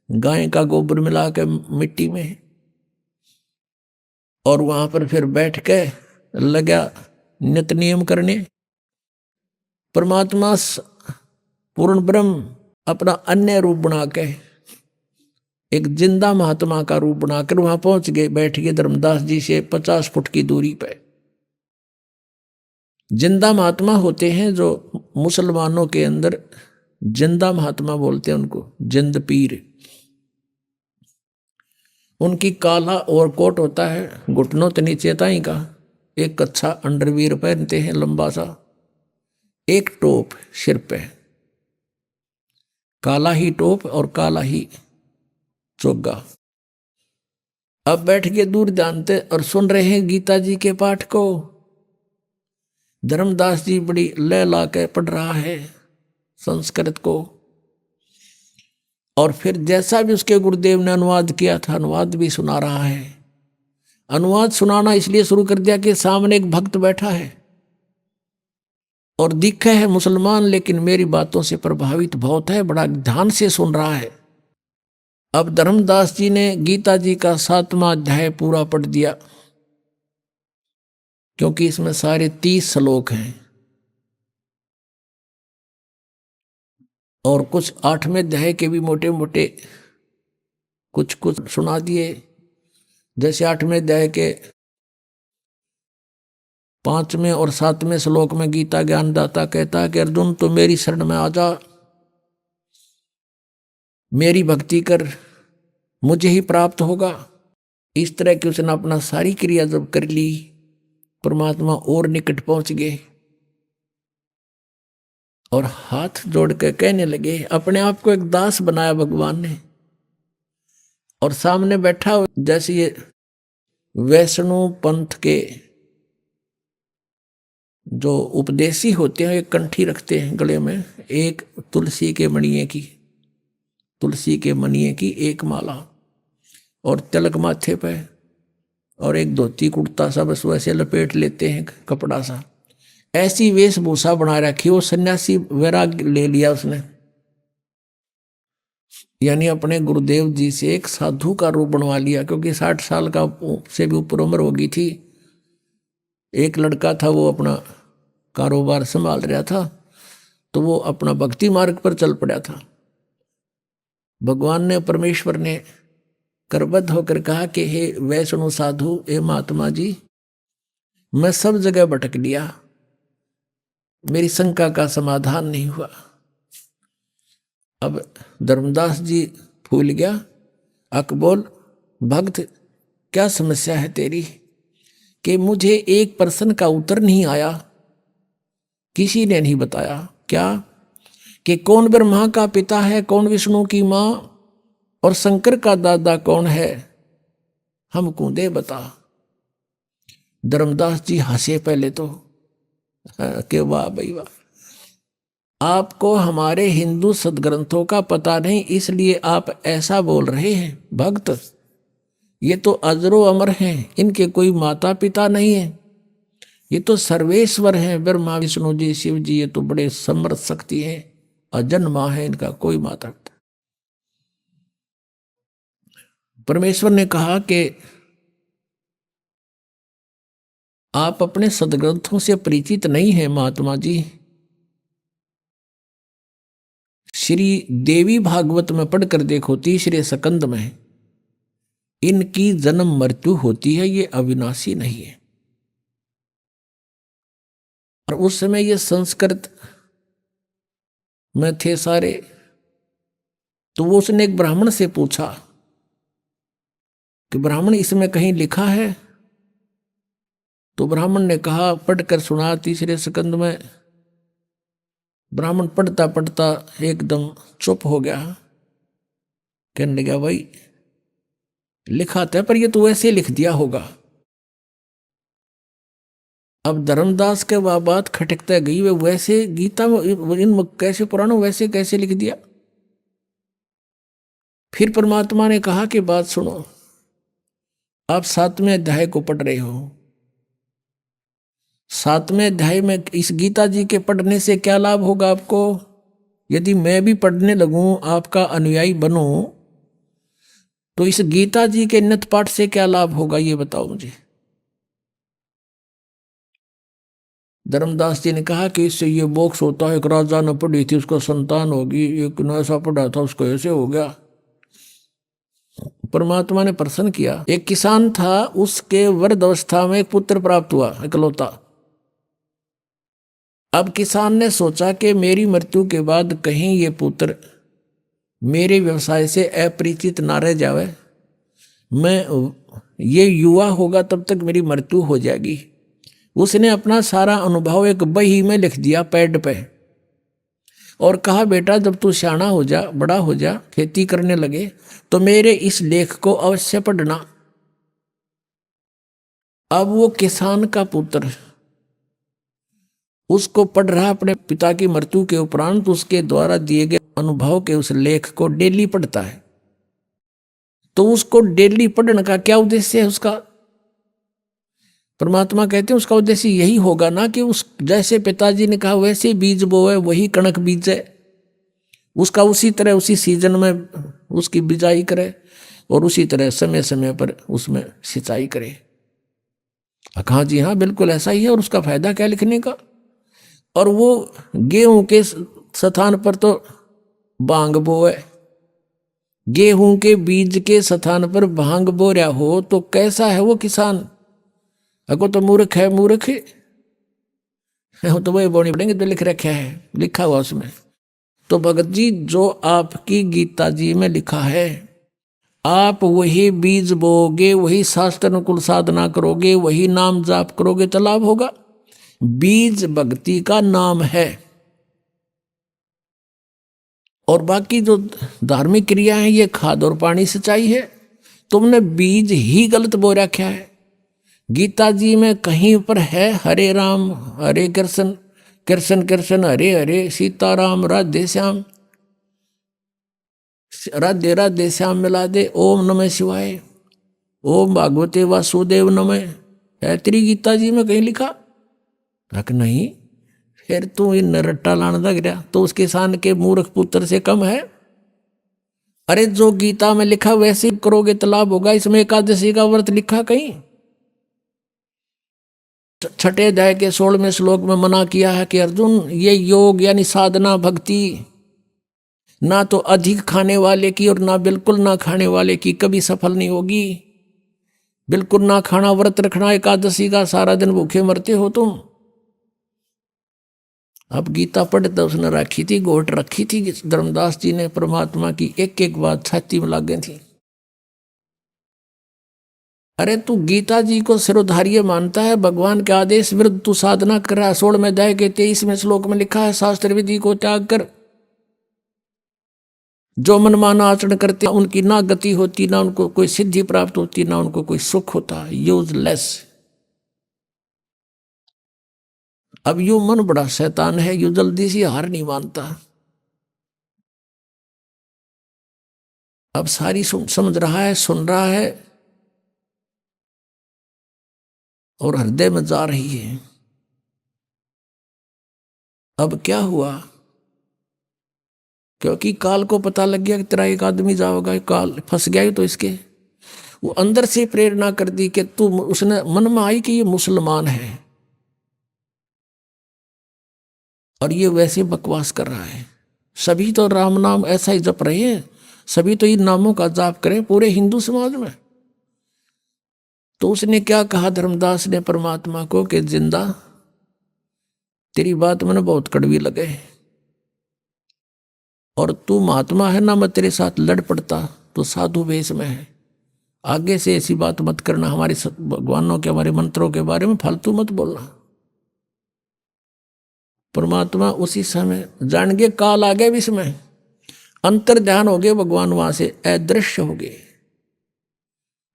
गाय का गोबर मिला के मिट्टी में, और वहां पर फिर बैठ के लगा नित नियम करने। परमात्मा पूर्ण ब्रह्म अपना अन्य रूप बना के, एक जिंदा महात्मा का रूप बनाकर वहां पहुंच गए, बैठ गए धर्मदास जी से 50 फुट की दूरी पे। जिंदा महात्मा होते हैं जो मुसलमानों के अंदर जिंदा महात्मा बोलते हैं उनको, जिंद पीर। उनकी काला और कोट होता है, घुटनों के नीचे ताई का, एक कच्छा अंडरवियर पहनते हैं लंबा सा, एक टोप सिर पे, काला ही टोप और काला ही चोगा। अब बैठ के दूर जानते और सुन रहे हैं गीता जी के पाठ को। धर्मदास जी बड़ी लय ला के पढ़ रहा है संस्कृत को, और फिर जैसा भी उसके गुरुदेव ने अनुवाद किया था, अनुवाद भी सुना रहा है। अनुवाद सुनाना इसलिए शुरू कर दिया कि सामने एक भक्त बैठा है और दिखे है मुसलमान, लेकिन मेरी बातों से प्रभावित बहुत है, बड़ा ध्यान से सुन रहा है। अब धर्मदास जी ने गीता जी का 7वां अध्याय पूरा पढ़ दिया, क्योंकि इसमें सारे 30 श्लोक हैं, और कुछ 8वें अध्याय के भी मोटे मोटे कुछ कुछ सुना दिए। जैसे 8वें अध्याय के 5वें और 7वें श्लोक में गीता ज्ञानदाता कहता है कि अर्जुन तो मेरी शरण में आ जा, मेरी भक्ति कर, मुझे ही प्राप्त होगा। इस तरह की उसने अपना सारी क्रिया जब कर ली, परमात्मा और निकट पहुंच गए और हाथ जोड़ के कहने लगे। अपने आप को एक दास बनाया भगवान ने, और सामने बैठा जैसे ये वैष्णव पंथ के जो उपदेशी होते हैं, एक कंठी रखते हैं गले में, एक तुलसी के मणिये की एक माला, और तिलक माथे पे, और एक धोती कुर्ता सा बस वैसे लपेट लेते हैं कपड़ा सा, ऐसी वेशभूषा बना रखी। वो सन्यासी वैराग ले लिया उसने, यानी अपने गुरुदेव जी से एक साधु का रूप बनवा लिया, क्योंकि 60 साल का से भी ऊपर उम्र हो गई थी। एक लड़का था, वो अपना कारोबार संभाल रहा था, तो वो अपना भक्ति मार्ग पर चल पड़ा था। भगवान ने, परमेश्वर ने करबद्ध होकर कहा कि हे वैष्णव साधु, हे महात्मा जी, मैं सब जगह भटक लिया, मेरी शंका का समाधान नहीं हुआ। अब धर्मदास जी फूल गया, बोल भक्त क्या समस्या है तेरी, कि मुझे एक प्रश्न का उत्तर नहीं आया, किसी ने नहीं बताया। क्या? कि कौन ब्रह्मा का पिता है, कौन विष्णु की माँ, और शंकर का दादा कौन है, हमको दे बता। धर्मदास जी हंसे पहले तो कि वाह भाई वाह, आपको हमारे हिंदू सदग्रंथों का पता नहीं, इसलिए आप ऐसा बोल रहे हैं। भक्त, ये तो अजरो अमर हैं, इनके कोई माता पिता नहीं है, ये तो सर्वेश्वर हैं, ब्रह्मा विष्णु जी शिव जी, ये तो बड़े समर्थ शक्ति हैं, अजन्मा है, इनका कोई माता पिता। परमेश्वर ने कहा कि आप अपने सदग्रंथों से परिचित नहीं हैं महात्मा जी। श्री देवी भागवत में पढ़कर देखो, 3रे स्कंद में, इनकी जन्म मृत्यु होती है, ये अविनाशी नहीं है। और उस समय ये संस्कृत में थे सारे, तो वो उसने एक ब्राह्मण से पूछा कि ब्राह्मण इसमें कहीं लिखा है? तो ब्राह्मण ने कहा, पढ़कर सुना 3रे स्कंद में। ब्राह्मण पढ़ता पढ़ता एकदम चुप हो गया, कहने लगा, भाई लिखा था, पर ये तो वैसे लिख दिया होगा। अब धर्मदास के वह बात खटकता गई, वे वैसे गीता में इन कैसे पुराणों वैसे कैसे लिख दिया। फिर परमात्मा ने कहा कि बात सुनो, आप 7वें अध्याय को पढ़ रहे हो, 7वें अध्याय में इस गीता जी के पढ़ने से क्या लाभ होगा आपको? यदि मैं भी पढ़ने लगूं, आपका अनुयायी बनूं, तो इस गीता जी के नित्य पाठ से क्या लाभ होगा, ये बताओ मुझे। धर्मदास जी ने कहा कि इससे ये मोक्ष होता है। एक राजा ने पढ़ी थी, उसको संतान होगी, एक ने ऐसा पढ़ा था, उसको ऐसे हो गया। परमात्मा ने प्रसन्न किया। एक किसान था, उसके वृद्ध अवस्था में एक पुत्र प्राप्त हुआ, इकलौता। अब किसान ने सोचा कि मेरी मृत्यु के बाद कहीं ये पुत्र मेरे व्यवसाय से अपरिचित ना रह जावे, मैं ये युवा होगा तब तक मेरी मृत्यु हो जाएगी। उसने अपना सारा अनुभव एक बही में लिख दिया, पैड पे, और कहा बेटा जब तू सियाना हो जा, बड़ा हो जा, खेती करने लगे, तो मेरे इस लेख को अवश्य पढ़ना। अब वो किसान का पुत्र उसको पढ़ रहा, अपने पिता की मृत्यु के उपरांत उसके द्वारा दिए गए अनुभव के उस लेख को डेली पढ़ता है। तो उसको डेली पढ़ने का क्या उद्देश्य है उसका? परमात्मा कहते हैं उसका उद्देश्य यही होगा ना कि उस जैसे पिताजी ने कहा वैसे बीज बोए, वही कणक बीजे, उसका उसी तरह उसी सीजन में उसकी बिजाई करे और उसी तरह समय समय पर उसमें सिंचाई करे। कहा जी हाँ बिल्कुल ऐसा ही है। और उसका फायदा क्या लिखने का? और वो गेहूं के स्थान पर तो भांग बोए, गेहूं के बीज के स्थान पर भांग बो रहा हो तो कैसा है वो किसान? अगो तो मूर्ख है, मूर्ख तो वही बोनी पड़ेंगे तो लिख रखा है, लिखा हुआ उसमें। तो भगत जी जो आपकी गीता जी में लिखा है, आप वही बीज बोगे, वही शास्त्र अनुकूल साधना करोगे, वही नाम जाप करोगे तो लाभ होगा। बीज भक्ति का नाम है, और बाकी जो धार्मिक क्रिया है ये खाद और पानी सिंचाई है। तुमने बीज ही गलत बो रखा है। गीता जी में कहीं पर है हरे राम हरे कृष्ण, कृष्ण कृष्ण हरे हरे, सीताराम राधे श्याम, राधे राधे श्याम मिला दे, ओम नमः शिवाय, ओम भागवते वासुदेव नमः, है तेरी गीता जी में कहीं लिखा? नहीं। फिर तू इन रट्टा लाने लग गया तो उस किसान के मूर्ख पुत्र से कम है? अरे जो गीता में लिखा वैसे करोगे तो लाभ होगा। इसमें एकादशी का व्रत लिखा कहीं? 6 अध्याय के 16वें श्लोक में मना किया है कि अर्जुन ये योग यानी साधना भक्ति ना तो अधिक खाने वाले की और ना बिल्कुल ना खाने वाले की कभी सफल नहीं होगी। बिल्कुल ना खाना व्रत रखना एकादशी का, सारा दिन भूखे मरते हो तुम। अब गीता पढ़ते उसने रखी थी, घोट रखी थी धर्मदास जी ने, परमात्मा की एक एक बात छाती में लाग गई थी। अरे तू गीता जी को सिरोधार्य मानता है, भगवान के आदेश विरुद्ध तू साधना कर रहा है। 16वें अध्याय के 23वें श्लोक में लिखा है शास्त्र विधि को त्याग कर जो मनमाना आचरण करते उनकी ना गति होती, ना उनको कोई सिद्धि प्राप्त होती, ना उनको कोई सुख होता, यूजलेस। अब यू मन बड़ा शैतान है, यू जल्दी से हार नहीं मानता। अब सारी समझ रहा है, सुन रहा है और हृदय में जा रही है। अब क्या हुआ? क्योंकि काल को पता लग गया कि तेरा एक आदमी जाओगा, काल फंस गया ही तो इसके, वो अंदर से प्रेरणा कर दी कि तू, उसने मन में आई कि ये मुसलमान है और ये वैसे बकवास कर रहा है। सभी तो राम नाम ऐसा ही जप रहे हैं, सभी तो इन नामों का जाप करें पूरे हिंदू समाज में। तो उसने क्या कहा धर्मदास ने परमात्मा को कि जिंदा तेरी बात मैंने बहुत कड़वी लगे और तू महात्मा है ना, मैं तेरे साथ लड़ पड़ता तो साधु वेश में है। आगे से ऐसी बात मत करना, हमारे भगवानों के हमारे मंत्रों के बारे में फालतू मत बोलना। परमात्मा उसी समय जान गए काल आ गए विष में, अंतर ध्यान हो गए, भगवान वहां से अदृश्य हो गए।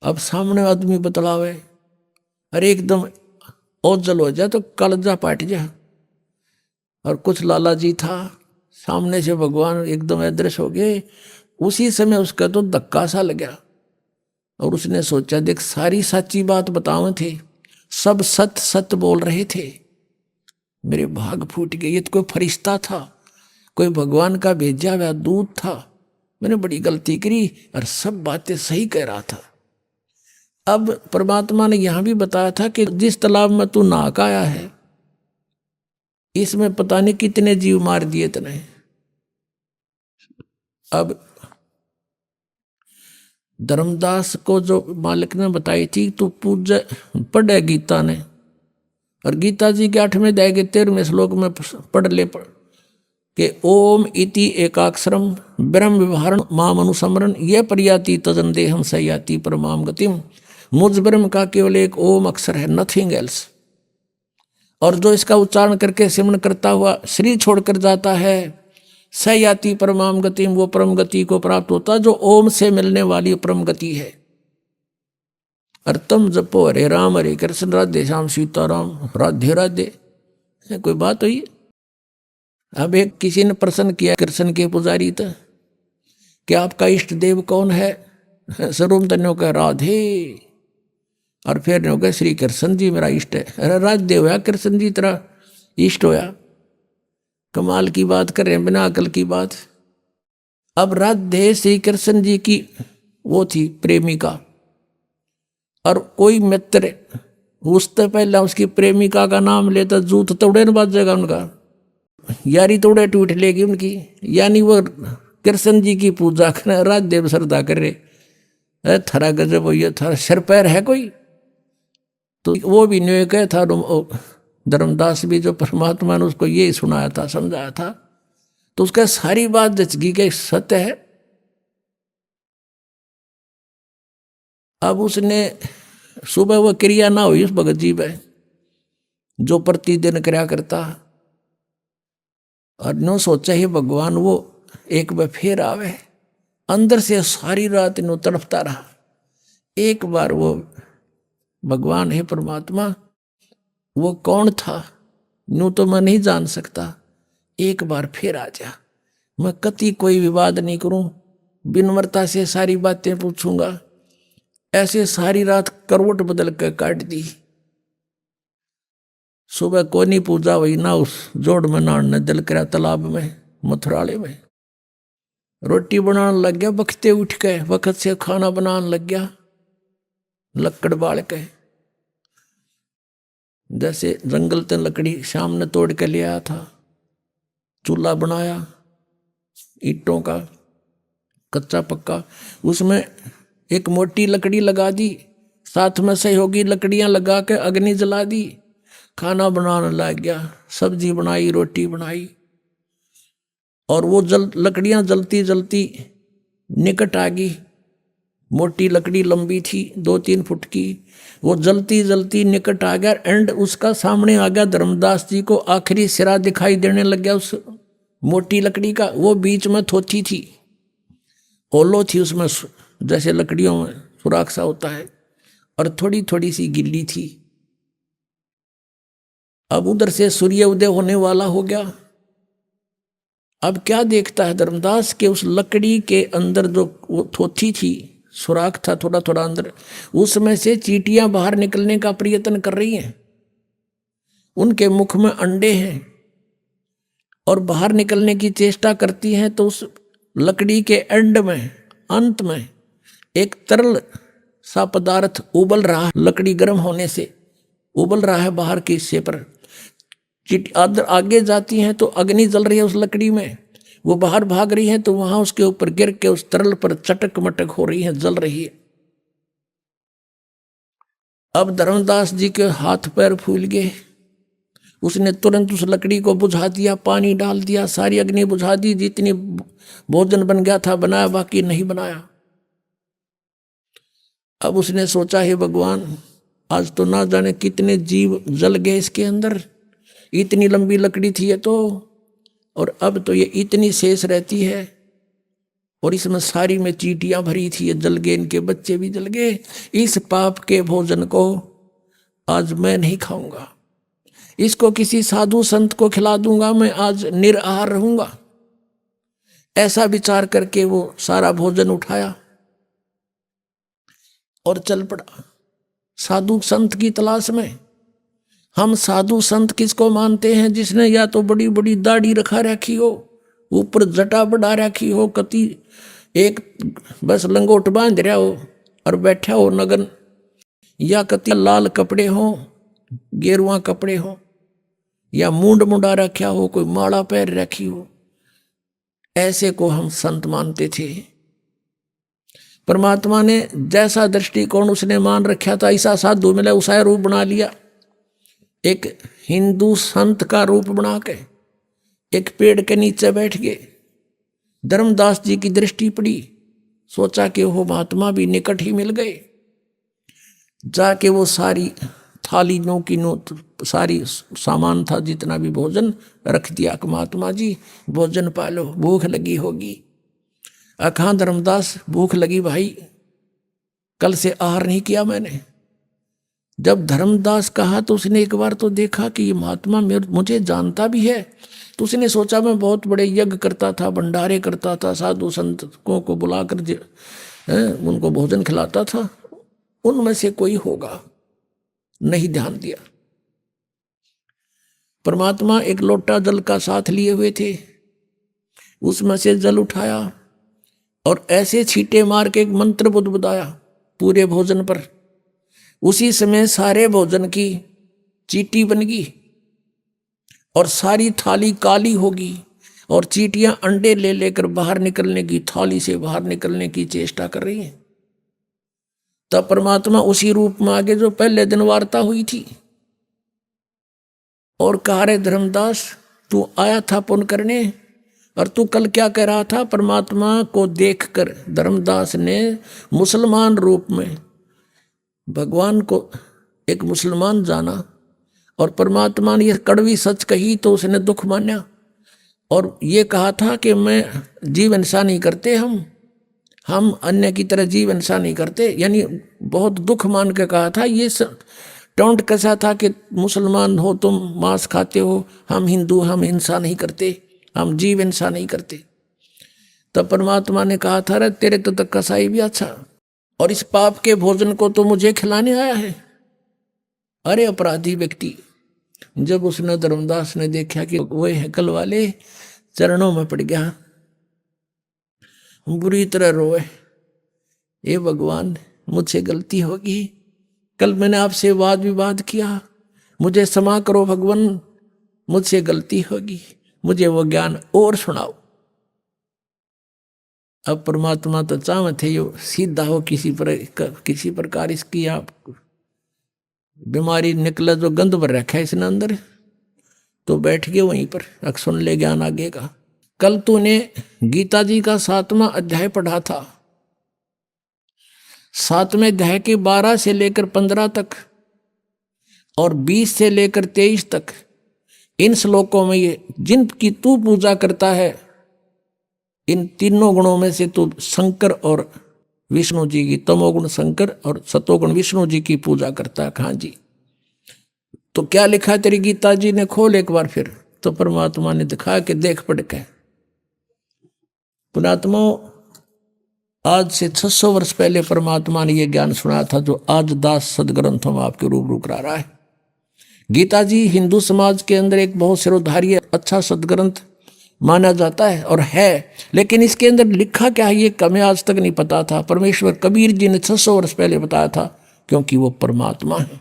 अब सामने आदमी बतलावे, अरे एकदम ओझल हो जाए तो कलजा पाट जा। और कुछ लाला जी था, सामने से भगवान एकदम अदृश्य हो गए। उसी समय उसका तो धक्का सा लगा और उसने सोचा देख सारी सच्ची बात बताओ थे, सब सत्य सत्य बोल रहे थे, मेरे भाग फूट गए, ये तो कोई फरिश्ता था, कोई भगवान का भेजा हुआ दूत था, मैंने बड़ी गलती करी और सब बातें सही कह रहा था। अब परमात्मा ने यहां भी बताया था कि जिस तालाब में तू नहा के आया है, इसमें पता नहीं कितने जीव मार दिए तने। अब धर्मदास को जो मालिक ने बताई थी, तू पूजा पढ़े गीता ने, और गीता जी के 8वें अध्याय के 13वें श्लोक में पढ़ ले कि ओम इति एकाक्षरम ब्रह्म व्यवहारण माम अनुसमरण ये प्रयाति तजन देहम सयाति परमाम गतिम। मुझ ब्रह्म का केवल एक ओम अक्षर है, नथिंग एल्स। और जो इसका उच्चारण करके सिमरन करता हुआ शरीर छोड़कर जाता है, सयाति परमाम गतिम, वो परम गति को प्राप्त होता जो ओम से मिलने वाली परम गति है। और तुम जपो हरे राम हरे कृष्ण राधे श्याम सीताराम राधे राधे। कोई बात हुई? अब एक किसी ने प्रश्न किया कृष्ण के पुजारी था कि आपका इष्ट देव कौन है? सरूम तन्यों का राधे, और फिर ने कहा श्री कृष्ण जी मेरा इष्ट है। अरे राधे होया कृष्ण जी तेरा इष्ट होया? कमाल की बात कर रहे हैं, बिना अकल की बात। अब राधे श्री कृष्ण जी की वो थी प्रेमिका, और कोई मित्र उससे पहले उसकी प्रेमिका का नाम लेता जूत तोड़े न बाजेगा उनका, यारी तोड़े टूट लेगी उनकी। यानी वो कृष्ण जी की पूजा कर राधे श्रद्धा कर रहे। थरा गजब हो, ये थारा सिर पैर है कोई? तो वो भी न्याय कह था, धर्मदास भी जो परमात्मा ने उसको ये सुनाया था, समझाया था, तो उसका सारी बात जचगी के सत्य है। अब उसने सुबह वो क्रिया ना हुई उस भगत जी में जो प्रतिदिन क्रिया करता, और नो सोचा ही भगवान वो एक बार फिर आवे। अंदर से सारी रात नो तड़पता रहा, एक बार वो भगवान है परमात्मा वो कौन था नो तो मैं नहीं जान सकता, एक बार फिर आ जा। मैं कति कोई विवाद नहीं करूं, विनम्रता से सारी बातें पूछूंगा। ऐसे सारी रात करवट बदल कर काट दी। सुबह कोनी पूजा हुई ना, उस जोड़ में नहाने दिल करा तालाब में मथुराले में। रोटी बनाने लग गया, बखते उठ के वक्त से खाना बनाने लग गया, लकड़ बाल के। जैसे जंगल से लकड़ी शाम ने तोड़ के ले आया था, चूल्हा बनाया ईंटों का कच्चा पक्का, उसमें एक मोटी लकड़ी लगा दी, साथ में सहयोगी लकड़ियां लगा के अग्नि जला दी, खाना बनाने लग गया। सब्जी बनाई, रोटी बनाई, और वो लकड़ियां जलती जलती निकट आ गई। मोटी लकड़ी लंबी थी 2-3 फुट की, वो जलती जलती निकट आ गया। एंड उसका सामने आ गया धर्मदास जी को आखिरी सिरा दिखाई देने लग गया उस मोटी लकड़ी का। वो बीच में थोथी थी, ओलो थी उसमें, जैसे लकड़ियों में सुराख सा होता है, और थोड़ी थोड़ी सी गिल्ली थी। अब उधर से सूर्य उदय होने वाला हो गया। अब क्या देखता है धर्मदास के उस लकड़ी के अंदर जो वो थोथी थी, सुराख था थोड़ा थोड़ा अंदर, उसमें से चींटियां बाहर निकलने का प्रयत्न कर रही हैं। उनके मुख में अंडे हैं और बाहर निकलने की चेष्टा करती हैं। तो उस लकड़ी के एंड में, अंत में एक तरल सा पदार्थ उबल रहा है, लकड़ी गर्म होने से उबल रहा है बाहर के हिस्से पर। आगे जाती हैं तो अग्नि जल रही है उस लकड़ी में, वो बाहर भाग रही है तो वहां उसके ऊपर गिर के उस तरल पर चटक मटक हो रही है, जल रही है। अब धर्मदास जी के हाथ पैर फूल गए। उसने तुरंत उस लकड़ी को बुझा दिया, पानी डाल दिया, सारी अग्नि बुझा दी। जितनी भोजन बन गया था बनाया, बाकी नहीं बनाया। अब उसने सोचा है भगवान, आज तो ना जाने कितने जीव जल गए इसके अंदर, इतनी लंबी लकड़ी थी ये तो, और अब तो ये इतनी शेष रहती है, और इसमें सारी में चींटियां भरी थी, ये जल गए, इनके बच्चे भी जल गए। इस पाप के भोजन को आज मैं नहीं खाऊंगा, इसको किसी साधु संत को खिला दूंगा, मैं आज निराहार रहूंगा। ऐसा विचार करके वो सारा भोजन उठाया और चल पड़ा साधु संत की तलाश में। हम साधु संत किसको मानते हैं? जिसने या तो बड़ी बड़ी दाढ़ी रखा रखी हो, ऊपर जटा बढ़ा रखी हो, कति एक बस लंगोट बांध रहा हो और बैठा हो नगन, या कति लाल कपड़े हो, गेरुआ कपड़े हो, या मूंड मुंडा रखा हो, कोई माला पैर रखी हो, ऐसे को हम संत मानते थे। परमात्मा ने जैसा दृष्टिकोण उसने मान रखा था, ऐसा साधु मिला, उसा रूप बना लिया। एक हिंदू संत का रूप बना के एक पेड़ के नीचे बैठ गए। धर्मदास जी की दृष्टि पड़ी, सोचा कि वो महात्मा भी निकट ही मिल गए। जाके वो सारी थाली नो की नो सारी सामान था, जितना भी भोजन रख दिया कि महात्मा जी भोजन पालो, भूख लगी होगी। अखा धर्मदास, भूख लगी भाई, कल से आहार नहीं किया मैंने। जब धर्मदास कहा तो उसने एक बार तो देखा कि ये महात्मा मुझे जानता भी है। तो उसने सोचा मैं बहुत बड़े यज्ञ करता था, भंडारे करता था, साधु संतों को बुलाकर उनको भोजन खिलाता था, उनमें से कोई होगा। नहीं ध्यान दिया। परमात्मा एक लोटा जल का साथ लिए हुए थे, उसमें से जल उठाया और ऐसे छींटे मार के एक मंत्र बुदबुदाया पूरे भोजन पर। उसी समय सारे भोजन की चींटी बन गई और सारी थाली काली होगी और चींटियां अंडे ले लेकर बाहर निकलने की, थाली से बाहर निकलने की चेष्टा कर रही हैं। तब परमात्मा उसी रूप में आगे जो पहले दिन वार्ता हुई थी और कहा, रे धर्मदास तू आया था पुण्य करने और तू कल क्या कह रहा था? परमात्मा को देखकर धर्मदास ने मुसलमान रूप में भगवान को एक मुसलमान जाना और परमात्मा ने यह कड़वी सच कही तो उसने दुख माना और ये कहा था कि मैं जीव हिंसा नहीं करते, हम अन्य की तरह जीव हिंसा नहीं करते। यानी बहुत दुख मान के कहा था। ये टोंट कैसा था कि मुसलमान हो तुम, मांस खाते हो, हम हिंदू, हम हिंसा नहीं करते, हम जीव हिंसा नहीं करते। तब परमात्मा ने कहा था, रे तेरे तो तक कसाई भी अच्छा, और इस पाप के भोजन को तो मुझे खिलाने आया है। अरे अपराधी व्यक्ति। जब उसने धर्मदास ने देखा कि वो हैकल वाले चरणों में पड़ गया, बुरी तरह रोए, ये भगवान मुझसे गलती होगी, कल मैंने आपसे वाद विवाद किया, मुझे क्षमा करो भगवान, मुझसे गलती होगी, मुझे वो ज्ञान और सुनाओ। अब परमात्मा तो चाह थे यो सीधा हो किसी प्रकार इसकी आप बीमारी निकले, जो गंध भर रखा है इसने अंदर, तो बैठ गए वहीं पर, अब सुन ले ज्ञान आगे का। कल तूने गीता जी का 7वां अध्याय पढ़ा था। 7वें अध्याय के 12 से लेकर 15 तक और 20 से लेकर 23 तक, इन श्लोकों में ये जिनकी तू पूजा करता है, इन तीनों गुणों में से तू शंकर और विष्णु जी की, तमोगुण शंकर और सतोगुण विष्णु जी की पूजा करता है। हाँ जी, तो क्या लिखा है तेरी गीता जी ने? खोल एक बार फिर। तो परमात्मा ने दिखाया कि देख पढ़ के। पुणात्मा, आज से 600 वर्ष पहले परमात्मा ने यह ज्ञान सुनाया था जो आज दास सदग्रंथों में आपके रूबरू करा रहा है। गीता जी हिंदू समाज के अंदर एक बहुत सिरोधारी अच्छा सदग्रंथ माना जाता है और है, लेकिन इसके अंदर लिखा क्या है ये हमें आज तक नहीं पता था। परमेश्वर कबीर जी ने 600 वर्ष पहले बताया था, क्योंकि वो परमात्मा है।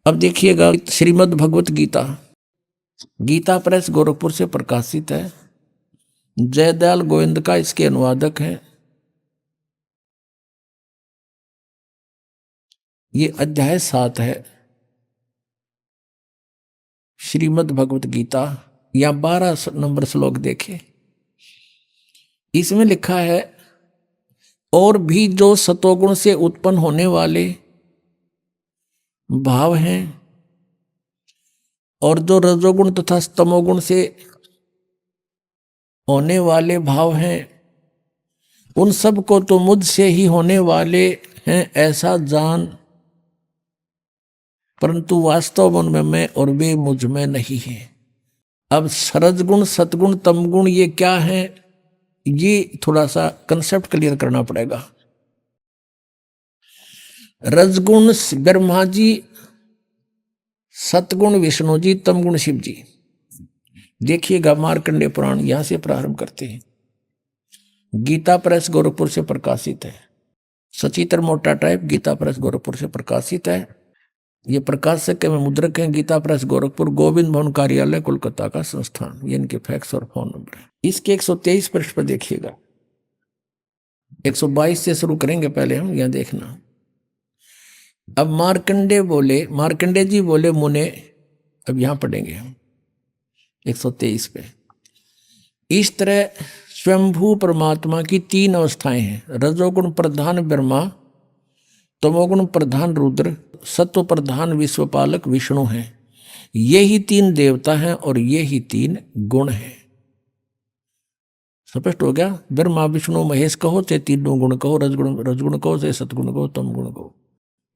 अब देखिएगा, श्रीमद् भगवत गीता, गीता प्रेस गोरखपुर से प्रकाशित है। जयदयाल गोविंद का इसके अनुवादक है। ये अध्याय 7 है श्रीमद् भगवत गीता, या 12 नंबर श्लोक देखे। इसमें लिखा है, और भी जो सतोगुण से उत्पन्न होने वाले भाव हैं और जो रजोगुण तथा तमोगुण से होने वाले भाव हैं, उन सब को तो मुझसे ही होने वाले हैं ऐसा जान, परंतु वास्तव में उनमें मैं और वे मुझ में नहीं है। अब सरजगुण, सतगुण, तमगुण ये क्या है, ये थोड़ा सा कंसेप्ट क्लियर करना पड़ेगा। रजगुण ब्रह्मा जी सतगुण विष्णु जी, तमगुण शिव जी। देखिएगा मार्कंडेय पुराण यहां से प्रारंभ करते हैं। गीता प्रेस गोरखपुर से प्रकाशित है। सचित्र मोटा टाइप गीता प्रेस गोरखपुर से प्रकाशित है। ये प्रकाशक में मुद्रक है गीता प्रेस गोरखपुर, गोविंद भवन कार्यालय कोलकाता का संस्थान। ये इनके फैक्स और फोन नंबर है। इसके 123 पृष्ठ पर देखिएगा। 122 से शुरू करेंगे पहले हम, यहां देखना। अब मार्कंडे जी बोले मुने, अब यहां पढ़ेंगे हम 123 पे। इस तरह स्वयंभू परमात्मा की 3 अवस्थाएं हैं। रजोगुण प्रधान ब्रह्मा, तमोगुण प्रधान रुद्र, सत्व प्रधान विश्वपालक विष्णु हैं। यही 3 देवता हैं और यही 3 गुण हैं। स्पष्ट हो गया। ब्रह्मा विष्णु महेश कहो चाहे तीनों गुण कहो, रजगुण कहो चाहे सतगुण कहो, तमगुण कहो,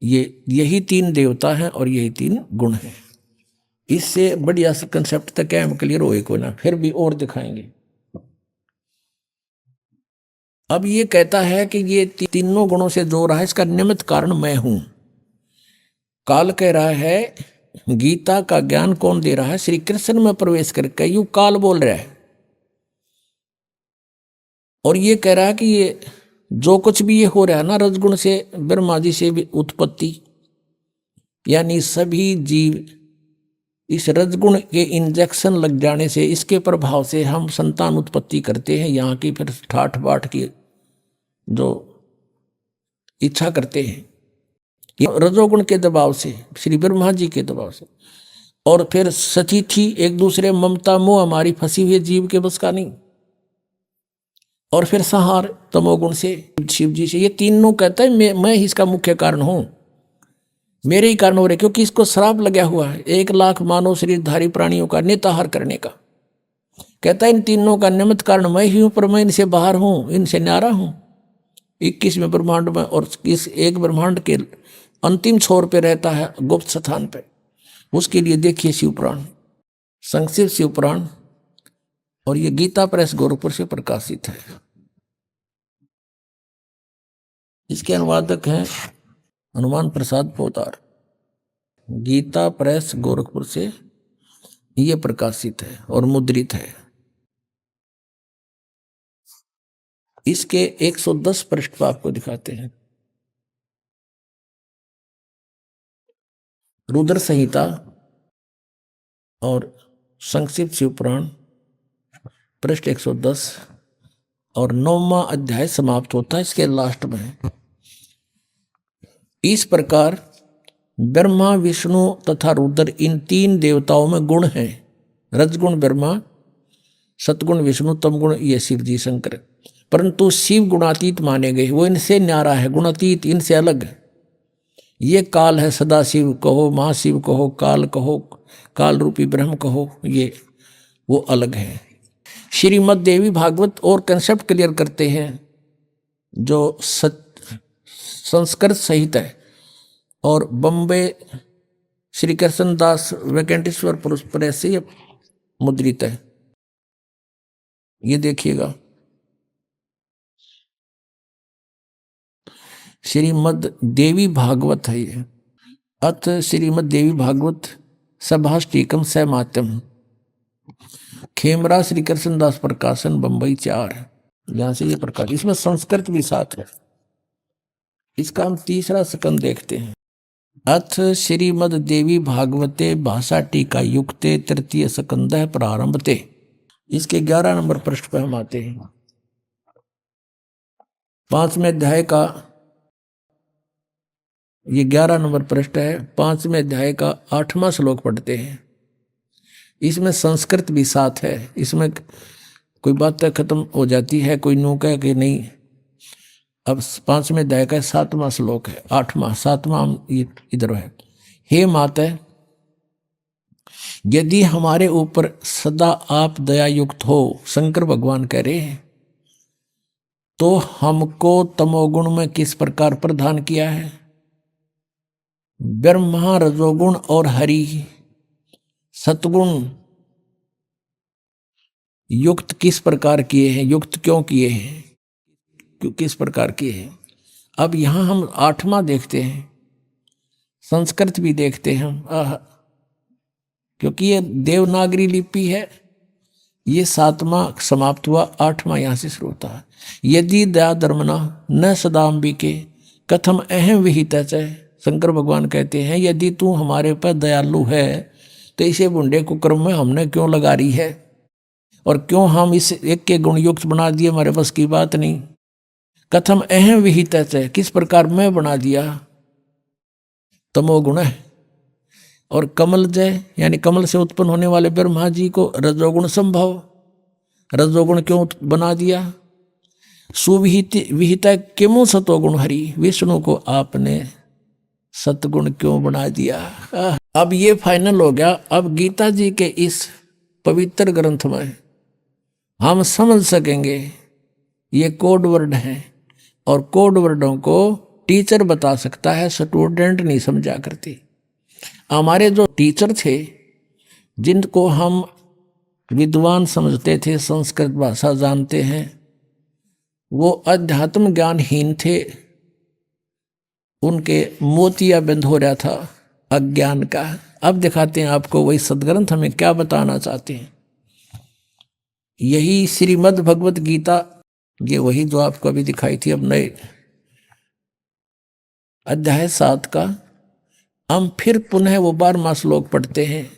यही 3 देवता हैं और यही 3 गुण हैं। इससे बढ़िया कंसेप्ट तक है हम क्लियर होए को ना, फिर भी और दिखाएंगे। अब ये कहता है कि ये तीनों गुणों से जो रहा है इसका निमित्त कारण मैं हूं। काल कह रहा है गीता का ज्ञान कौन दे रहा है? श्री कृष्ण में प्रवेश करके यू काल बोल रहा है। और ये कह रहा है कि ये जो कुछ भी ये हो रहा है ना, रजगुण से ब्रह्मा जी से भी उत्पत्ति, यानी सभी जीव इस रजगुण के इंजेक्शन लग जाने से, इसके प्रभाव से हम संतान उत्पत्ति करते हैं। यहाँ की फिर ठाठ बाट की जो इच्छा करते हैं, ये रजोगुण के दबाव से, श्री ब्रह्मा जी के दबाव से। और फिर सती थी एक दूसरे ममता मोह हमारी फंसी हुई जीव के बस का नहीं। और फिर संहार तमोगुण से, शिव जी से। ये तीनों कहता है मैं ही इसका मुख्य कारण हूं, मेरे ही कारण हो रहे, क्योंकि इसको श्राप लगा हुआ है 1 लाख मानव शरीरधारी प्राणियों का नेताहार करने का। कहता है इन तीनों का निमित्त कारण मैं ही हूं, पर मैं इनसे बाहर हूं, इनसे न्यारा हूं। 21वें ब्रह्मांड में, और इस एक ब्रह्मांड के अंतिम छोर पे रहता है गुप्त स्थान पे। उसके लिए देखिए शिवपुराण, संक्षिप्त शिवपुराण, और ये गीता प्रेस गोरखपुर से प्रकाशित है। इसके अनुवादक हैं हनुमान प्रसाद पोदार। गीता प्रेस गोरखपुर से ये प्रकाशित है और मुद्रित है। इसके 110 पृष्ठ पर आपको दिखाते हैं। रुद्र संहिता और संक्षिप्त शिवपुराण पृष्ठ 110 और 9वां अध्याय समाप्त होता है इसके लास्ट में। इस प्रकार ब्रह्मा विष्णु तथा रुद्र इन 3 देवताओं में गुण हैं। रजगुण ब्रह्मा, सतगुण विष्णु, तमगुण ये शिव जी शंकर। परंतु शिव गुणातीत माने गए, वो इनसे न्यारा है, गुणातीत, इनसे अलग है। ये काल है, सदा शिव कहो, महाशिव कहो, काल कहो, काल रूपी ब्रह्म कहो, ये वो अलग है। श्रीमद् देवी भागवत और कंसेप्ट क्लियर करते हैं जो संस्कृत सहित है, और बम्बे श्री कृष्ण दास वेंकटेश्वर प्रेस से मुद्रित है। ये देखिएगा, श्रीमद् देवी भागवत है ये। अथ श्रीमद् देवी भागवत सभाष्टीकम सैमात्यम, खेमरा श्री कृष्ण दास प्रकाशन बम्बई 4, यहां से ये प्रकाश। इसमें संस्कृत भी साथ है। इसका हम 3रा स्कंद देखते हैं। अथ श्रीमद् देवी भागवते भाषा टीका युक्ते 3य स्कंद प्रारंभते। इसके 11 नंबर पृष्ठ पर हम आते हैं। 5वें अध्याय का ये 11 नंबर पृष्ठ है। 5वें अध्याय का 8वां श्लोक पढ़ते हैं। इसमें संस्कृत भी साथ है। इसमें कोई बात तक खत्म हो जाती है, कोई नो कह कि नहीं। अब 5वें अध्याय का 7वां श्लोक है, 8वां 7वां इधर है। हे माता, यदि हमारे ऊपर सदा आप दया युक्त हो, शंकर भगवान कह रहे हैं, तो हमको तमोगुण में किस प्रकार प्रदान किया है? ब्रह्मा रजोगुण और हरि सतगुण युक्त किस प्रकार किए हैं, युक्त क्यों किए हैं, क्यों किस प्रकार किए हैं। अब यहां हम 8वां देखते हैं, संस्कृत भी देखते हैं हम। क्योंकि ये देवनागरी लिपि है। ये 7वां समाप्त हुआ, 8वां यहाँ से शुरू होता है। यदि दया धर्मना न सदाम्बिके कथम अहम विहित है। शंकर भगवान कहते हैं यदि तू हमारे पर दयालु है तो इसे बुंडे कुकर्म में हमने क्यों लगा रही है, और क्यों हम इस एक के गुण युक्त बना दिए, हमारे बस की बात नहीं। कथम अहम विहित है, किस प्रकार मैं बना दिया, तमोगुण है। और कमल जय यानी कमल से उत्पन्न होने वाले ब्रह्मा जी को रजोगुण संभव, रजोगुण क्यों बना दिया। सुविहित विहित किमु सतोगुण हरि, विष्णु को आपने सतगुण क्यों बना दिया। अब ये फाइनल हो गया। अब गीता जी के इस पवित्र ग्रंथ में हम समझ सकेंगे, ये कोड वर्ड हैं और कोड वर्डों को टीचर बता सकता है, स्टूडेंट नहीं समझा करती। हमारे जो टीचर थे जिनको हम विद्वान समझते थे, संस्कृत भाषा जानते हैं, वो अध्यात्म ज्ञानहीन थे। उनके मोतिया बंद हो रहा था अज्ञान का। अब दिखाते हैं आपको वही सदग्रंथ हमें क्या बताना चाहते हैं। यही श्रीमद् भगवत गीता, ये वही जो आपको अभी दिखाई थी। अब नए अध्याय 7 का हम फिर पुनः वो 12वां श्लोक पढ़ते हैं।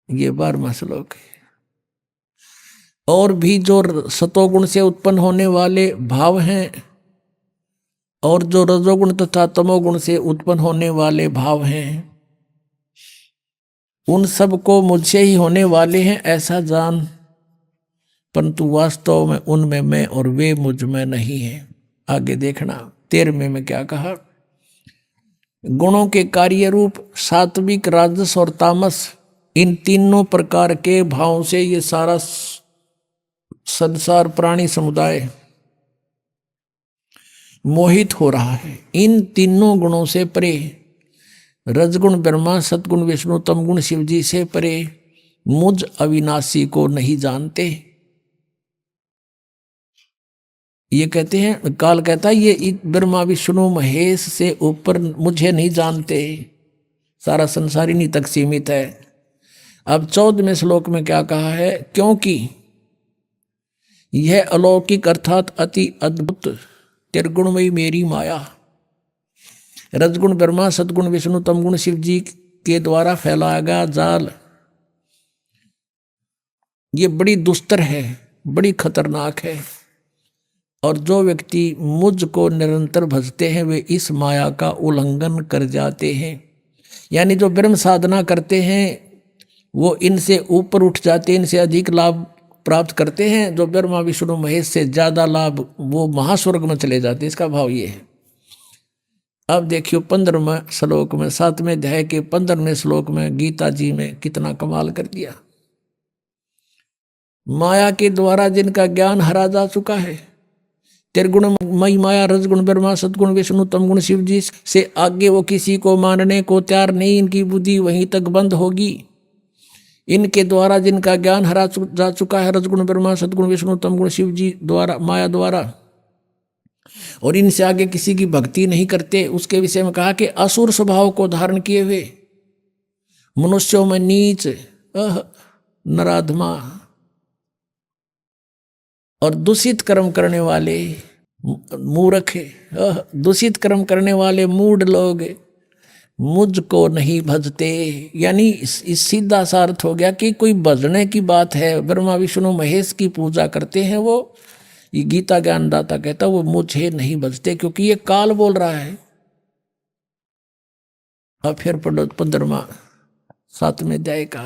ये 12वां श्लोक है। और भी जो सतोगुण से उत्पन्न होने वाले भाव हैं और जो रजोगुण तथा तमोगुण से उत्पन्न होने वाले भाव हैं, उन सब को मुझसे ही होने वाले हैं ऐसा जान, परंतु वास्तव में उनमें मैं और वे मुझ में नहीं है। आगे देखना 13वें में क्या कहा। गुणों के कार्य रूप सात्विक, राजस और तामस, इन तीनों प्रकार के भावों से ये सारा संसार प्राणी समुदाय मोहित हो रहा है। इन तीनों गुणों से परे, रजगुण ब्रह्मा, सतगुण विष्णु, तमगुण शिव जी से परे मुझ अविनाशी को नहीं जानते। ये कहते हैं, काल कहता है ये ब्रह्मा विष्णु महेश से ऊपर मुझे नहीं जानते। सारा संसार इन्हीं तक सीमित है। अब 14वें श्लोक में क्या कहा है, क्योंकि यह अलौकिक अर्थात अति अद्भुत त्रिगुणमयी मेरी माया, रजगुण ब्रह्मा, सतगुण विष्णु, तमगुण शिव जी के द्वारा फैलाया गया जाल, ये बड़ी दुस्तर है, बड़ी खतरनाक है। और जो व्यक्ति मुझ को निरंतर भजते हैं वे इस माया का उल्लंघन कर जाते हैं। यानी जो ब्रह्म साधना करते हैं वो इनसे ऊपर उठ जाते हैं, इनसे अधिक लाभ प्राप्त करते हैं। जो ब्रह्मा विष्णु महेश से ज्यादा लाभ, वो महास्वर्ग में चले जाते हैं। इसका भाव ये है। अब देखियो 15वें श्लोक में, 7वें अध्याय के 15वें श्लोक में गीता जी में कितना कमाल कर दिया। माया के द्वारा जिनका ज्ञान हरा जा चुका है, त्रिगुणमयी माया, रजगुण ब्रह्मा, सतगुण विष्णु, तमगुण शिव जी से आगे वो किसी को मानने को तैयार नहीं। इनकी बुद्धि वहीं तक बंद होगी। इनके द्वारा जिनका ज्ञान हरा जा चुका है, रजगुण ब्रह्मा, सतगुण विष्णु, तमगुण शिव जी द्वारा, माया द्वारा, और इनसे आगे किसी की भक्ति नहीं करते। उसके विषय में कहा कि असुर स्वभाव को धारण किए हुए, मनुष्यों में नीच, नराधमा और दूषित कर्म करने वाले मूर्ख, दूषित कर्म करने वाले मूढ़ लोग मुझको नहीं भजते। यानी इस सीधा सा अर्थ हो गया कि कोई भजने की बात है, ब्रह्मा विष्णु महेश की पूजा करते हैं वो, ये गीता ज्ञानदाता कहता वो मुझे नहीं भजते, क्योंकि ये काल बोल रहा है। अब फिर पढ़ो 15वां 7वें अध्याय का।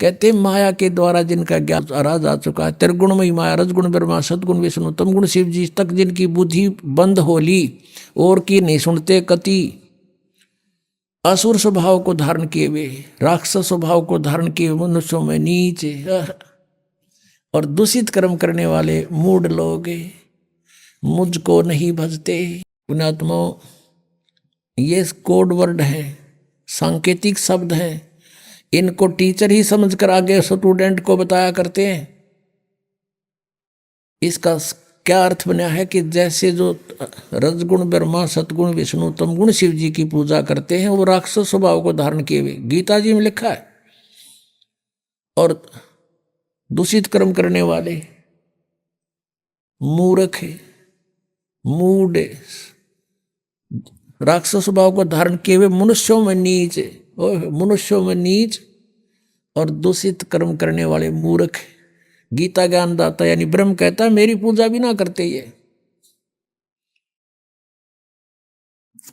कहते माया के द्वारा जिनका ज्ञान हरा जा चुका है, त्रिगुणमयी माया, रजगुण ब्रह्मा, सतगुण विष्णु, तमगुण शिव जी तक जिनकी बुद्धि बंद हो ली और की नहीं सुनते कति, असुर स्वभाव को धारण किए हुए, राक्षस स्वभाव को धारण किए मनुष्यों में नीच और दूषित कर्म करने वाले मूढ़ लोग मुझको नहीं भजते। पुण्यात्मा, ये कोड वर्ड है, सांकेतिक शब्द हैं। इनको टीचर ही समझकर आगे स्टूडेंट को बताया करते हैं। इसका क्या अर्थ बना है कि जैसे जो रजगुण ब्रह्मा, सतगुण विष्णु, तमगुण शिव जी की पूजा करते हैं वो राक्षस स्वभाव को धारण किए हुए, गीता जी में लिखा है। और दूषित कर्म करने वाले मूर्ख है, मूढ़ है, राक्षस स्वभाव को धारण किए हुए मनुष्यों में नीच है, मनुष्यों में नीच और दूषित कर्म करने वाले मूर्ख। गीता ज्ञानदाता यानी ब्रह्म कहता है मेरी पूजा भी ना करते ये।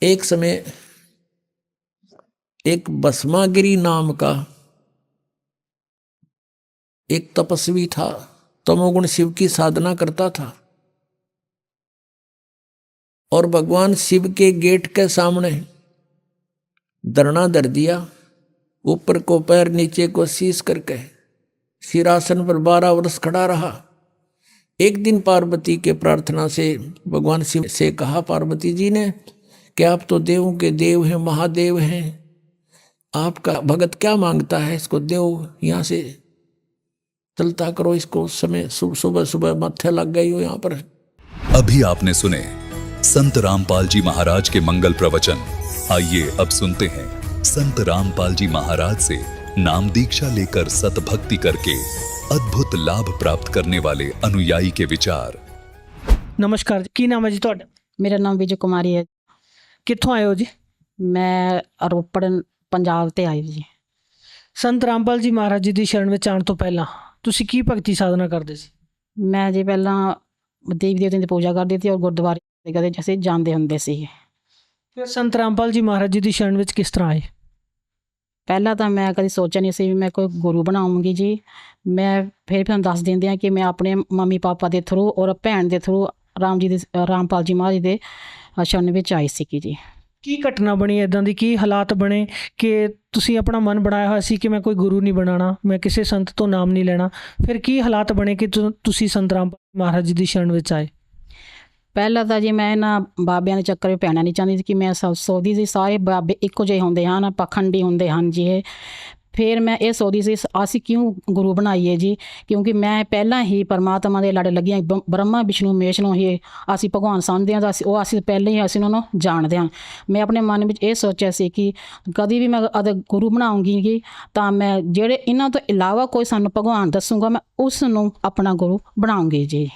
एक समय एक भस्मागिरी नाम का एक तपस्वी था, तमोगुण शिव की साधना करता था और भगवान शिव के गेट के सामने धरना धर दिया, ऊपर को पैर नीचे को शीश करके सिरासन पर 12 वर्ष खड़ा रहा। एक दिन पार्वती के प्रार्थना से भगवान शिव से कहा पार्वती जी ने कि आप तो देवों के देव हैं, महादेव हैं, आपका भगत क्या मांगता है, इसको देव यहाँ से चलता करो, इसको समय सुबह सुबह मत्थे लग गई हो यहाँ पर। अभी आपने सुने संत रामपाल जी महाराज के मंगल प्रवचन। आइए अब सुनते हैं संत रामपाल जी महाराज से नाम दीक्षा लेकर सतभक्ति करके अद्भुत लाभ प्राप्त करने वाले अनुयायी के विचार। नमस्कार जी, की नाम है जी ਤੁਹਾਡਾ? ਮੇਰਾ ਨਾਮ ਵਿਜੇ ਕੁਮਾਰੀ ਹੈ। ਕਿੱਥੋਂ ਆਏ ਹੋ ਜੀ? ਮੈਂ ਰੋਪੜ ਪੰਜਾਬ ਤੇ ਆਈ ਜੀ। ਸੰਤ ਰਾਮਪਾਲ ਜੀ ਮਹਾਰਾਜ ਜੀ ਦੀ ਸ਼ਰਨ ਵਿੱਚ ਆਉਣ ਤੋਂ ਪਹਿਲਾਂ ਤੁਸੀਂ ਕੀ ਭਗਤੀ ਸਾਧਨਾ ਕਰਦੇ ਸੀ? ਮੈਂ ਜੀ ਪਹਿਲਾਂ ਦੇਵੀ ਦੇਵਤਿਆਂ ਦੀ ਪੂਜਾ ਕਰਦੀ ਸੀ ਔਰ ਗੁਰਦੁਆਰੇ ਕਦੇ ਅਸੀਂ ਜਾਂਦੇ ਹੁੰਦੇ ਸੀ। ਫਿਰ ਸੰਤ ਰਾਮਪਾਲ ਜੀ ਮਹਾਰਾਜ ਜੀ ਦੀ ਸ਼ਰਨ ਵਿੱਚ ਕਿਸ ਤਰ੍ਹਾਂ ਆਏ? ਪਹਿਲਾਂ ਤਾਂ ਮੈਂ ਕਦੀ ਸੋਚਿਆ ਨਹੀਂ ਸੀ ਵੀ ਮੈਂ ਕੋਈ ਗੁਰੂ ਬਣਾਉਂਗੀ ਜੀ। ਮੈਂ ਫਿਰ ਤੁਹਾਨੂੰ ਦੱਸ ਦਿੰਦੇ ਹਾਂ ਕਿ ਮੈਂ ਆਪਣੇ ਮੰਮੀ ਪਾਪਾ ਦੇ ਥਰੂ ਔਰ ਭੈਣ ਦੇ ਥਰੂ ਰਾਮਪਾਲ ਜੀ ਮਹਾਰਾਜ ਦੇ ਸ਼ਰਨ ਵਿੱਚ ਆਈ ਸੀਗੀ ਜੀ। ਕੀ ਘਟਨਾ ਬਣੀ ਇੱਦਾਂ ਦੀ, ਕੀ ਹਾਲਾਤ ਬਣੇ ਕਿ ਤੁਸੀਂ ਆਪਣਾ ਮਨ ਬਣਾਇਆ ਹੋਇਆ ਸੀ ਕਿ ਮੈਂ ਕੋਈ ਗੁਰੂ ਨਹੀਂ ਬਣਾਉਣਾ, ਮੈਂ ਕਿਸੇ ਸੰਤ ਤੋਂ ਨਾਮ ਨਹੀਂ ਲੈਣਾ, ਫਿਰ ਕੀ ਹਾਲਾਤ ਬਣੇ ਕਿ ਤੁਸੀਂ ਸੰਤ ਰਾਮਪਾਲ ਮਹਾਰਾਜ ਜੀ ਦੀ ਸ਼ਰਨ ਵਿੱਚ ਆਏ? ਪਹਿਲਾਂ ਤਾਂ ਜੀ ਮੈਂ ਇਹਨਾਂ ਬਾਬਿਆਂ ਦੇ ਚੱਕਰ ਵਿੱਚ ਪੈਣਾ ਨਹੀਂ ਚਾਹੁੰਦੀ ਸੀ ਕਿ ਮੈਂ ਸੋਚਦੀ ਸੀ ਸਾਰੇ ਬਾਬੇ ਇੱਕੋ ਜਿਹੇ ਹੁੰਦੇ ਹਨ, ਪਖੰਡੀ ਹੁੰਦੇ ਹਨ ਜੀ ਇਹ। ਫਿਰ ਮੈਂ ਇਹ ਸੋਚਦੀ ਸੀ ਅਸੀਂ ਕਿਉਂ ਗੁਰੂ ਬਣਾਈਏ ਜੀ, ਕਿਉਂਕਿ ਮੈਂ ਪਹਿਲਾਂ ਹੀ ਪਰਮਾਤਮਾ ਦੇ ਲੜ ਲੱਗੀਆਂ ਬ੍ਰਹਮਾ ਵਿਸ਼ਨੂੰ ਮਹੇਸ਼ ਨੂੰ ਹੀ ਅਸੀਂ ਭਗਵਾਨ ਸਮਝਦੇ ਹਾਂ ਤਾਂ ਅਸੀਂ ਪਹਿਲਾਂ ਹੀ ਅਸੀਂ ਉਹਨਾਂ ਨੂੰ ਜਾਣਦੇ ਹਾਂ। ਮੈਂ ਆਪਣੇ ਮਨ ਵਿੱਚ ਇਹ ਸੋਚਿਆ ਸੀ ਕਿ ਕਦੀ ਵੀ ਮੈਂ ਗੁਰੂ ਬਣਾਉਂਗੀ ਤਾਂ ਮੈਂ ਜਿਹੜੇ ਇਹਨਾਂ ਤੋਂ ਇਲਾਵਾ ਕੋਈ ਸਾਨੂੰ ਭਗਵਾਨ ਦੱਸੂਗਾ ਮੈਂ ਉਸ ਨੂੰ ਆਪਣਾ ਗੁਰੂ ਬਣਾਉਂਗੀ ਜੀ।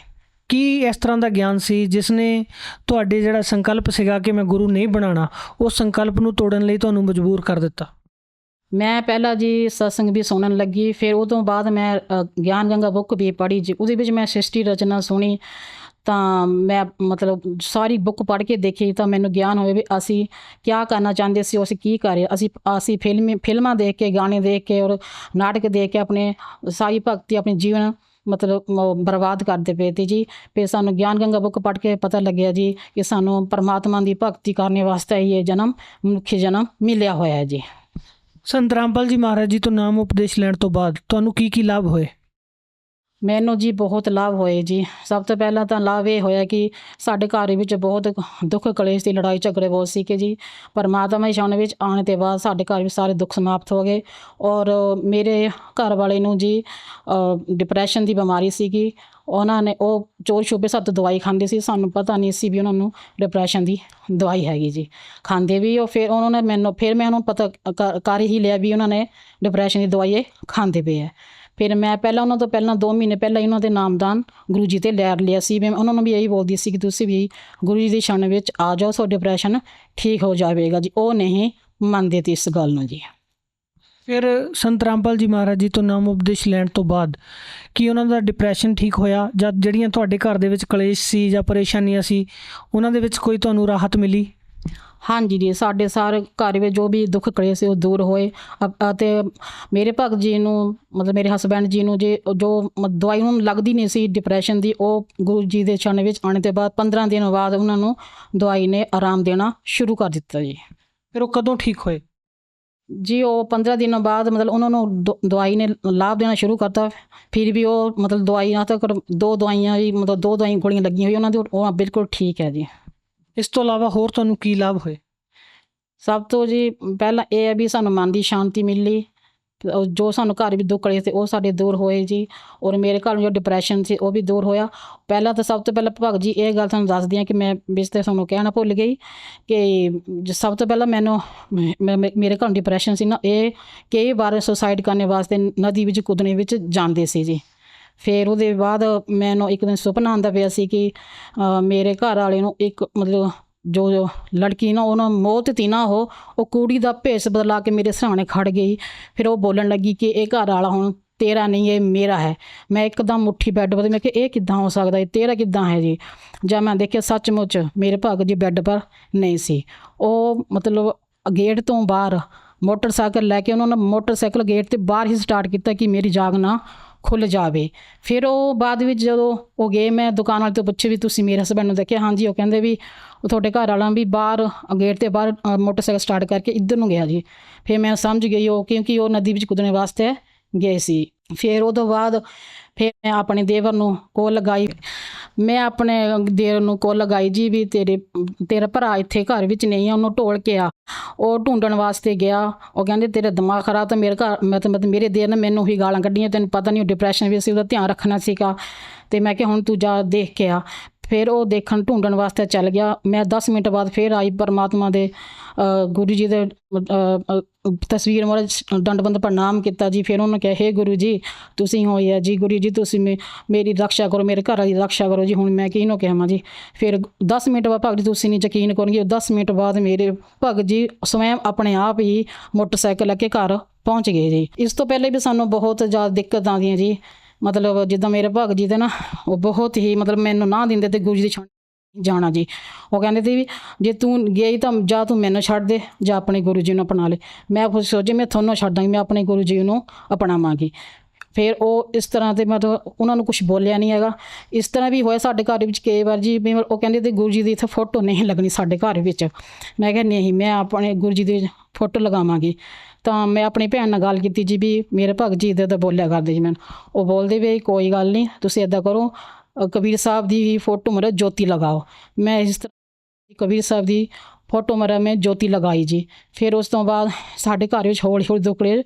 ਕੀ ਇਸ ਤਰ੍ਹਾਂ ਦਾ ਗਿਆਨ ਸੀ ਜਿਸ ਨੇ ਤੁਹਾਡੇ ਜਿਹੜਾ ਸੰਕਲਪ ਸੀਗਾ ਕਿ ਮੈਂ ਗੁਰੂ ਨਹੀਂ ਬਣਾਉਣਾ, ਉਸ ਸੰਕਲਪ ਨੂੰ ਤੋੜਨ ਲਈ ਤੁਹਾਨੂੰ ਮਜਬੂਰ ਕਰ ਦਿੱਤਾ? ਮੈਂ ਪਹਿਲਾਂ ਜੀ ਸਤਸੰਗ ਵੀ ਸੁਣਨ ਲੱਗੀ, ਫਿਰ ਉਹ ਤੋਂ ਬਾਅਦ ਮੈਂ ਗਿਆਨ ਗੰਗਾ ਬੁੱਕ ਵੀ ਪੜ੍ਹੀ ਜੀ। ਉਹਦੇ ਵਿੱਚ ਮੈਂ ਸ੍ਰਿਸ਼ਟੀ ਰਚਨਾ ਸੁਣੀ ਤਾਂ ਮੈਂ ਮਤਲਬ ਸਾਰੀ ਬੁੱਕ ਪੜ੍ਹ ਕੇ ਦੇਖੀ ਤਾਂ ਮੈਨੂੰ ਗਿਆਨ ਹੋਇਆ ਵੀ ਅਸੀਂ ਕਿਆ ਕਰਨਾ ਚਾਹੁੰਦੇ ਸੀ, ਅਸੀਂ ਕੀ ਕਰ ਰਹੇ। ਅਸੀਂ ਫਿਲਮਾਂ ਦੇਖ ਕੇ, ਗਾਣੇ ਦੇਖ ਕੇ ਔਰ ਨਾਟਕ ਦੇਖ ਕੇ ਆਪਣੇ ਸਾਰੀ ਭਗਤੀ ਆਪਣੇ ਜੀਵਨ ਮਤਲਬ ਬਰਬਾਦ ਕਰਦੇ ਪਏ ਤੇ ਜੀ। ਫਿਰ ਸਾਨੂੰ ਗਿਆਨ ਗੰਗਾ ਬੁੱਕ ਪੜ੍ਹ ਕੇ ਪਤਾ ਲੱਗਿਆ ਜੀ ਕਿ ਸਾਨੂੰ ਪਰਮਾਤਮਾ ਦੀ ਭਗਤੀ ਕਰਨ ਵਾਸਤੇ ਇਹ ਜਨਮ ਮਨੁੱਖੀ ਜਨਮ ਮਿਲਿਆ ਹੋਇਆ ਹੈ ਜੀ। ਸੰਤ ਰਾਮਪਾਲ ਜੀ ਮਹਾਰਾਜ ਜੀ ਤੋਂ ਨਾਮ ਉਪਦੇਸ਼ ਲੈਣ ਤੋਂ ਬਾਅਦ ਤੁਹਾਨੂੰ ਕੀ ਲਾਭ ਹੋਏ? ਮੈਨੂੰ ਜੀ ਬਹੁਤ ਲਾਭ ਹੋਏ ਜੀ। ਸਭ ਤੋਂ ਪਹਿਲਾਂ ਤਾਂ ਲਾਭ ਇਹ ਹੋਇਆ ਕਿ ਸਾਡੇ ਘਰ ਵਿੱਚ ਬਹੁਤ ਦੁੱਖ ਕਲੇਸ਼ ਦੀ ਲੜਾਈ ਝਗੜੇ ਬਹੁਤ ਸੀ ਕਿ ਜੀ ਪਰਮਾਤਮਾ ਦੀ ਸ਼ਰਨ ਵਿੱਚ ਆਉਣ ਤੋਂ ਬਾਅਦ ਸਾਡੇ ਘਰ ਵਿੱਚ ਸਾਰੇ ਦੁੱਖ ਸਮਾਪਤ ਹੋ ਗਏ। ਔਰ ਮੇਰੇ ਘਰ ਵਾਲੇ ਨੂੰ ਜੀ ਡਿਪਰੈਸ਼ਨ ਦੀ ਬਿਮਾਰੀ ਸੀਗੀ। ਉਹਨਾਂ ਨੇ ਉਹ ਚੋਰ ਛੁਪੇ ਸਾਡੇ ਤੋਂ ਦਵਾਈ ਖਾਂਦੇ ਸੀ, ਸਾਨੂੰ ਪਤਾ ਨਹੀਂ ਸੀ ਵੀ ਉਹਨਾਂ ਨੂੰ ਡਿਪਰੈਸ਼ਨ ਦੀ ਦਵਾਈ ਹੈਗੀ ਜੀ। ਖਾਂਦੇ ਵੀ ਉਹ ਫਿਰ ਉਹਨਾਂ ਨੇ ਮੈਂ ਉਹਨੂੰ ਪਤਾ ਕਰ ਹੀ ਲਿਆ ਵੀ ਉਹਨਾਂ ਨੇ ਡਿਪਰੈਸ਼ਨ ਦੀ ਦਵਾਈ ਇਹ ਖਾਂਦੇ ਪਏ ਹੈ। ਫਿਰ ਮੈਂ ਉਹਨਾਂ ਤੋਂ ਪਹਿਲਾਂ 2 ਮਹੀਨੇ ਪਹਿਲਾਂ ਇਹਨਾਂ ਦੇ ਨਾਮਦਾਨ ਗੁਰੂ ਜੀ 'ਤੇ ਲੈ ਲਿਆ ਸੀ। ਮੈਂ ਉਹਨਾਂ ਨੂੰ ਵੀ ਇਹੀ ਬੋਲਦੀ ਸੀ ਕਿ ਤੁਸੀਂ ਵੀ ਗੁਰੂ ਜੀ ਦੀ ਸ਼ਰਨ ਵਿੱਚ ਆ ਜਾਓ, ਸੋ ਡਿਪਰੈਸ਼ਨ ਠੀਕ ਹੋ ਜਾਵੇਗਾ ਜੀ। ਉਹ ਨਹੀਂ ਮੰਨਦੇ ਤੇ ਇਸ ਗੱਲ ਨੂੰ ਜੀ। ਫਿਰ ਸੰਤ ਰਾਮਪਾਲ ਜੀ ਮਹਾਰਾਜ ਜੀ ਤੋਂ ਨਾਮ ਉਪਦੇਸ਼ ਲੈਣ ਤੋਂ ਬਾਅਦ ਕੀ ਉਹਨਾਂ ਦਾ ਡਿਪਰੈਸ਼ਨ ਠੀਕ ਹੋਇਆ, ਜਾਂ ਜਿਹੜੀਆਂ ਤੁਹਾਡੇ ਘਰ ਦੇ ਵਿੱਚ ਕਲੇਸ਼ ਸੀ ਜਾਂ ਪਰੇਸ਼ਾਨੀਆਂ ਸੀ ਉਹਨਾਂ ਦੇ ਵਿੱਚ ਕੋਈ ਤੁਹਾਨੂੰ ਰਾਹਤ ਮਿਲੀ? ਹਾਂਜੀ ਜੀ, ਸਾਡੇ ਸਾਰੇ ਘਰ ਵਿੱਚ ਜੋ ਵੀ ਦੁੱਖ ਕਲੇਸ਼ ਸੀ ਉਹ ਦੂਰ ਹੋਏ। ਅਤੇ ਮੇਰੇ ਭਗਤ ਜੀ ਨੂੰ ਮਤਲਬ ਮੇਰੇ ਹਸਬੈਂਡ ਜੀ ਨੂੰ ਜੋ ਦਵਾਈ ਉਹਨਾਂ ਨੂੰ ਲੱਗਦੀ ਨਹੀਂ ਸੀ ਡਿਪਰੈਸ਼ਨ ਦੀ, ਉਹ ਗੁਰੂ ਜੀ ਦੇ ਸ਼ਰਨ ਵਿੱਚ ਆਉਣ ਤੋਂ ਬਾਅਦ 15 ਦਿਨ ਬਾਅਦ ਉਹਨਾਂ ਨੂੰ ਦਵਾਈ ਨੇ ਆਰਾਮ ਦੇਣਾ ਸ਼ੁਰੂ ਕਰ ਦਿੱਤਾ ਜੀ। ਫਿਰ ਉਹ ਕਦੋਂ ਠੀਕ ਹੋਏ ਜੀ? ਉਹ 15 ਦਿਨਾਂ ਬਾਅਦ ਮਤਲਬ ਉਹਨਾਂ ਨੂੰ ਦਵਾਈ ਨੇ ਲਾਭ ਦੇਣਾ ਸ਼ੁਰੂ ਕਰਤਾ। ਫਿਰ ਵੀ ਉਹ ਮਤਲਬ ਦਵਾਈ ਨਾਲ ਤੱਕ 2 ਦਵਾਈਆਂ ਵੀ ਮਤਲਬ 2 ਦਵਾਈਆਂ ਗੋਲੀਆਂ ਲੱਗੀਆਂ ਹੋਈ ਉਹਨਾਂ ਦੀ, ਉਹ ਬਿਲਕੁਲ ਠੀਕ ਹੈ ਜੀ। ਇਸ ਤੋਂ ਇਲਾਵਾ ਹੋਰ ਤੁਹਾਨੂੰ ਕੀ ਲਾਭ ਹੋਏ? ਸਭ ਤੋਂ ਜੀ ਪਹਿਲਾਂ ਇਹ ਹੈ ਵੀ ਸਾਨੂੰ ਮਨ ਦੀ ਸ਼ਾਂਤੀ ਮਿਲੀ ਜੋ ਸਾਨੂੰ ਘਰ ਵਿੱਚ ਦੁੱਖ ਕਲੇਸ਼ ਸੀ ਉਹ ਸਾਡੇ ਦੂਰ ਹੋਏ ਜੀ। ਔਰ ਮੇਰੇ ਘਰ ਨੂੰ ਜੋ ਡਿਪਰੈਸ਼ਨ ਸੀ ਉਹ ਵੀ ਦੂਰ ਹੋਇਆ। ਪਹਿਲਾਂ ਤਾਂ ਸਭ ਤੋਂ ਪਹਿਲਾਂ ਭਗਤ ਜੀ ਇਹ ਗੱਲ ਤੁਹਾਨੂੰ ਦੱਸਦੀ ਹਾਂ ਕਿ ਮੈਂ ਵਿੱਚ ਤੇ ਤੁਹਾਨੂੰ ਕਹਿਣਾ ਭੁੱਲ ਗਈ ਕਿ ਸਭ ਤੋਂ ਪਹਿਲਾਂ ਮੈਨੂੰ ਮੇਰੇ ਘਰ ਡਿਪਰੈਸ਼ਨ ਸੀ ਨਾ, ਇਹ ਕਈ ਵਾਰ ਸੁਸਾਈਡ ਕਰਨ ਵਾਸਤੇ ਨਦੀ ਵਿੱਚ ਕੁੱਦਣੇ ਵਿੱਚ ਜਾਂਦੇ ਸੀ ਜੀ। ਫਿਰ ਉਹਦੇ ਬਾਅਦ ਮੈਨੂੰ ਇੱਕ ਦਿਨ ਸੁਪਨਾ ਆਉਂਦਾ ਪਿਆ ਸੀ ਕਿ ਮੇਰੇ ਘਰ ਵਾਲੇ ਨੂੰ ਇੱਕ ਮਤਲਬ ਜੋ ਲੜਕੀ ਨਾ ਉਹਨਾਂ ਮੌਤ ਤੀ ਨਾ ਉਹ ਕੁੜੀ ਦਾ ਭੇਸ ਬਦਲਾ ਕੇ ਮੇਰੇ ਸਾਹਮਣੇ ਖੜ ਗਈ। ਫਿਰ ਉਹ ਬੋਲਣ ਲੱਗੀ ਕਿ ਇਹ ਘਰ ਵਾਲਾ ਹੁਣ ਤੇਰਾ ਨਹੀਂ, ਇਹ ਮੇਰਾ ਹੈ। ਮੈਂ ਇੱਕਦਮ ਮੁੱਠੀ ਬੈੱਡ ਪਰ, ਮੈਂ ਕਿਹਾ ਇਹ ਕਿੱਦਾਂ ਹੋ ਸਕਦਾ, ਇਹ ਤੇਰਾ ਕਿੱਦਾਂ ਹੈ ਜੀ। ਜਦ ਮੈਂ ਦੇਖਿਆ ਸੱਚਮੁੱਚ ਮੇਰੇ ਭਗਤ ਜੀ ਬੈੱਡ ਪਰ ਨਹੀਂ ਸੀ। ਉਹ ਮਤਲਬ ਗੇਟ ਤੋਂ ਬਾਹਰ ਮੋਟਰਸਾਈਕਲ ਲੈ ਕੇ ਉਹਨਾਂ ਨੇ ਮੋਟਰਸਾਈਕਲ ਗੇਟ 'ਤੇ ਬਾਹਰ ਹੀ ਸਟਾਰਟ ਕੀਤਾ ਕਿ ਮੇਰੀ ਜਾਗ ਨਾ ਖੁੱਲ੍ਹ ਜਾਵੇ। ਫਿਰ ਉਹ ਬਾਅਦ ਵਿੱਚ ਜਦੋਂ ਉਹ ਗਏ, ਮੈਂ ਦੁਕਾਨ ਵਾਲੇ ਤੋਂ ਪੁੱਛੇ ਵੀ ਤੁਸੀਂ ਮੇਰੇ ਹਸਬੈਂਡ ਨੂੰ ਦੇਖਿਆ? ਹਾਂਜੀ। ਉਹ ਕਹਿੰਦੇ ਵੀ ਉਹ ਤੁਹਾਡੇ ਘਰ ਵਾਲਾ ਵੀ ਬਾਹਰ ਗੇਟ 'ਤੇ ਬਾਹਰ ਮੋਟਰਸਾਈਕਲ ਸਟਾਰਟ ਕਰਕੇ ਇੱਧਰ ਨੂੰ ਗਿਆ ਜੀ। ਫਿਰ ਮੈਂ ਸਮਝ ਗਈ ਉਹ ਕਿਉਂਕਿ ਉਹ ਨਦੀ ਵਿੱਚ ਕੁੱਦਣੇ ਵਾਸਤੇ ਗਏ ਸੀ। ਫਿਰ ਉਹ ਤੋਂ ਬਾਅਦ ਫਿਰ ਮੈਂ ਆਪਣੇ ਦੇਵਰ ਨੂੰ ਕੋਲ ਲਗਾਈ, ਮੈਂ ਆਪਣੇ ਦੇਵਰ ਨੂੰ ਕੋਲ ਲਗਾਈ ਜੀ ਵੀ ਤੇਰਾ ਭਰਾ ਇੱਥੇ ਘਰ ਵਿੱਚ ਨਹੀਂ ਆ, ਉਹਨੂੰ ਢੋਲ ਕੇ ਆ। ਉਹ ਢੂੰਡਣ ਵਾਸਤੇ ਗਿਆ। ਉਹ ਕਹਿੰਦੇ ਤੇਰਾ ਦਿਮਾਗ ਖਰਾਬ, ਤਾਂ ਮੇਰੇ ਘਰ ਮਤਲਬ ਮੇਰੇ ਦੇਰ ਨੇ ਮੈਨੂੰ ਹੀ ਗਾਲਾਂ ਕੱਢੀਆਂ, ਤੈਨੂੰ ਪਤਾ ਨਹੀਂ ਉਹ ਡਿਪਰੈਸ਼ਨ ਵਿੱਚ ਸੀ, ਉਹਦਾ ਧਿਆਨ ਰੱਖਣਾ ਸੀਗਾ। ਅਤੇ ਮੈਂ ਕਿਹਾ ਹੁਣ ਤੂੰ ਜਾ ਦੇਖ ਕੇ ਆ। ਫਿਰ ਉਹ ਦੇਖਣ ਢੂੰਡਣ ਵਾਸਤੇ ਚੱਲ ਗਿਆ। ਮੈਂ 10 ਮਿੰਟ ਬਾਅਦ ਫਿਰ ਆਈ, ਪਰਮਾਤਮਾ ਦੇ ਗੁਰੂ ਜੀ ਦੇ ਤਸਵੀਰ ਮੋਰੇ ਦੰਡਬੰਦ ਪ੍ਰਣਾਮ ਕੀਤਾ ਜੀ। ਫਿਰ ਉਹਨੂੰ ਕਿਹਾ ਹੇ ਗੁਰੂ ਜੀ ਤੁਸੀਂ ਹੋਏ ਆ ਜੀ, ਗੁਰੂ ਜੀ ਤੁਸੀਂ ਮੇਰੀ ਰੱਖਿਆ ਕਰੋ, ਮੇਰੇ ਘਰ ਵਾਲੀ ਰੱਖਿਆ ਕਰੋ ਜੀ। ਹੁਣ ਮੈਂ ਕਿਹਨੂੰ ਕਹਾਂ ਜੀ। ਫਿਰ 10 ਮਿੰਟ ਬਾਅਦ ਭਗਤ ਜੀ ਤੁਸੀਂ ਨਹੀਂ ਯਕੀਨ ਕਰੋਗੇ, 10 ਮਿੰਟ ਬਾਅਦ ਮੇਰੇ ਭਗਤ ਜੀ ਸਵੈਮ ਆਪਣੇ ਆਪ ਹੀ ਮੋਟਰਸਾਈਕਲ ਲੈ ਕੇ ਘਰ ਪਹੁੰਚ ਗਏ ਜੀ। ਇਸ ਤੋਂ ਪਹਿਲੇ ਵੀ ਸਾਨੂੰ ਬਹੁਤ ਜ਼ਿਆਦਾ ਦਿੱਕਤ ਆਉਂਦੀਆਂ ਜੀ। ਮਤਲਬ ਜਿੱਦਾਂ ਮੇਰੇ ਭਗਤ ਜੀ ਦੇ ਨਾ ਉਹ ਬਹੁਤ ਹੀ ਮਤਲਬ ਮੈਨੂੰ ਨਾ ਦਿੰਦੇ ਤੇ ਗੁਰੂ ਜੀ ਦੀ ਛੱਡ ਜਾਣਾ ਜੀ। ਉਹ ਕਹਿੰਦੇ ਸੀ ਵੀ ਜੇ ਤੂੰ ਗਈ ਤਾਂ ਜਾਂ ਤੂੰ ਮੈਨੂੰ ਛੱਡ ਦੇ ਜਾਂ ਆਪਣੇ ਗੁਰੂ ਜੀ ਨੂੰ ਅਪਣਾ ਲੈ। ਮੈਂ ਕੁਛ ਸੋਚੇ ਮੈਂ ਤੁਹਾਨੂੰ ਛੱਡ ਦਾਂਗੀ, ਮੈਂ ਆਪਣੇ ਗੁਰੂ ਜੀ ਨੂੰ ਅਪਣਾਵਾਂਗੀ। ਫਿਰ ਉਹ ਇਸ ਤਰ੍ਹਾਂ ਦੇ ਮਤਲਬ ਉਹਨਾਂ ਨੂੰ ਕੁਛ ਬੋਲਿਆ ਨਹੀਂ ਹੈਗਾ। ਇਸ ਤਰ੍ਹਾਂ ਵੀ ਹੋਇਆ ਸਾਡੇ ਘਰ ਵਿੱਚ ਕਈ ਵਾਰ ਜੀ ਵੀ ਉਹ ਕਹਿੰਦੇ ਤੇ ਗੁਰੂ ਜੀ ਦੀ ਇੱਥੇ ਫੋਟੋ ਨਹੀਂ ਲੱਗਣੀ ਸਾਡੇ ਘਰ ਵਿੱਚ। ਮੈਂ ਕਿਹਾ ਨਹੀਂ, ਮੈਂ ਆਪਣੇ ਗੁਰੂ ਜੀ ਦੀ ਫੋਟੋ ਲਗਾਵਾਂਗੀ। ਤਾਂ ਮੈਂ ਆਪਣੀ ਭੈਣ ਨਾਲ ਗੱਲ ਕੀਤੀ ਜੀ ਵੀ ਮੇਰੇ ਭਗਤ ਜੀ ਇੱਦਾਂ ਬੋਲਿਆ ਕਰਦੇ ਜੀ ਮੈਨੂੰ। ਉਹ ਬੋਲਦੇ ਵੀ ਕੋਈ ਗੱਲ ਨਹੀਂ, ਤੁਸੀਂ ਇੱਦਾਂ ਕਰੋ ਕਬੀਰ ਸਾਹਿਬ ਦੀ ਫੋਟੋ ਮਰੇ ਜੋਤੀ ਲਗਾਓ। ਮੈਂ ਇਸ ਤਰ੍ਹਾਂ ਕਬੀਰ ਸਾਹਿਬ ਦੀ ਫੋਟੋ ਮਰੇ ਮੈਂ ਜੋਤੀ ਲਗਾਈ ਜੀ। ਫਿਰ ਉਸ ਤੋਂ ਬਾਅਦ ਸਾਡੇ ਘਰ ਵਿੱਚ ਹੌਲੀ ਹੌਲੀ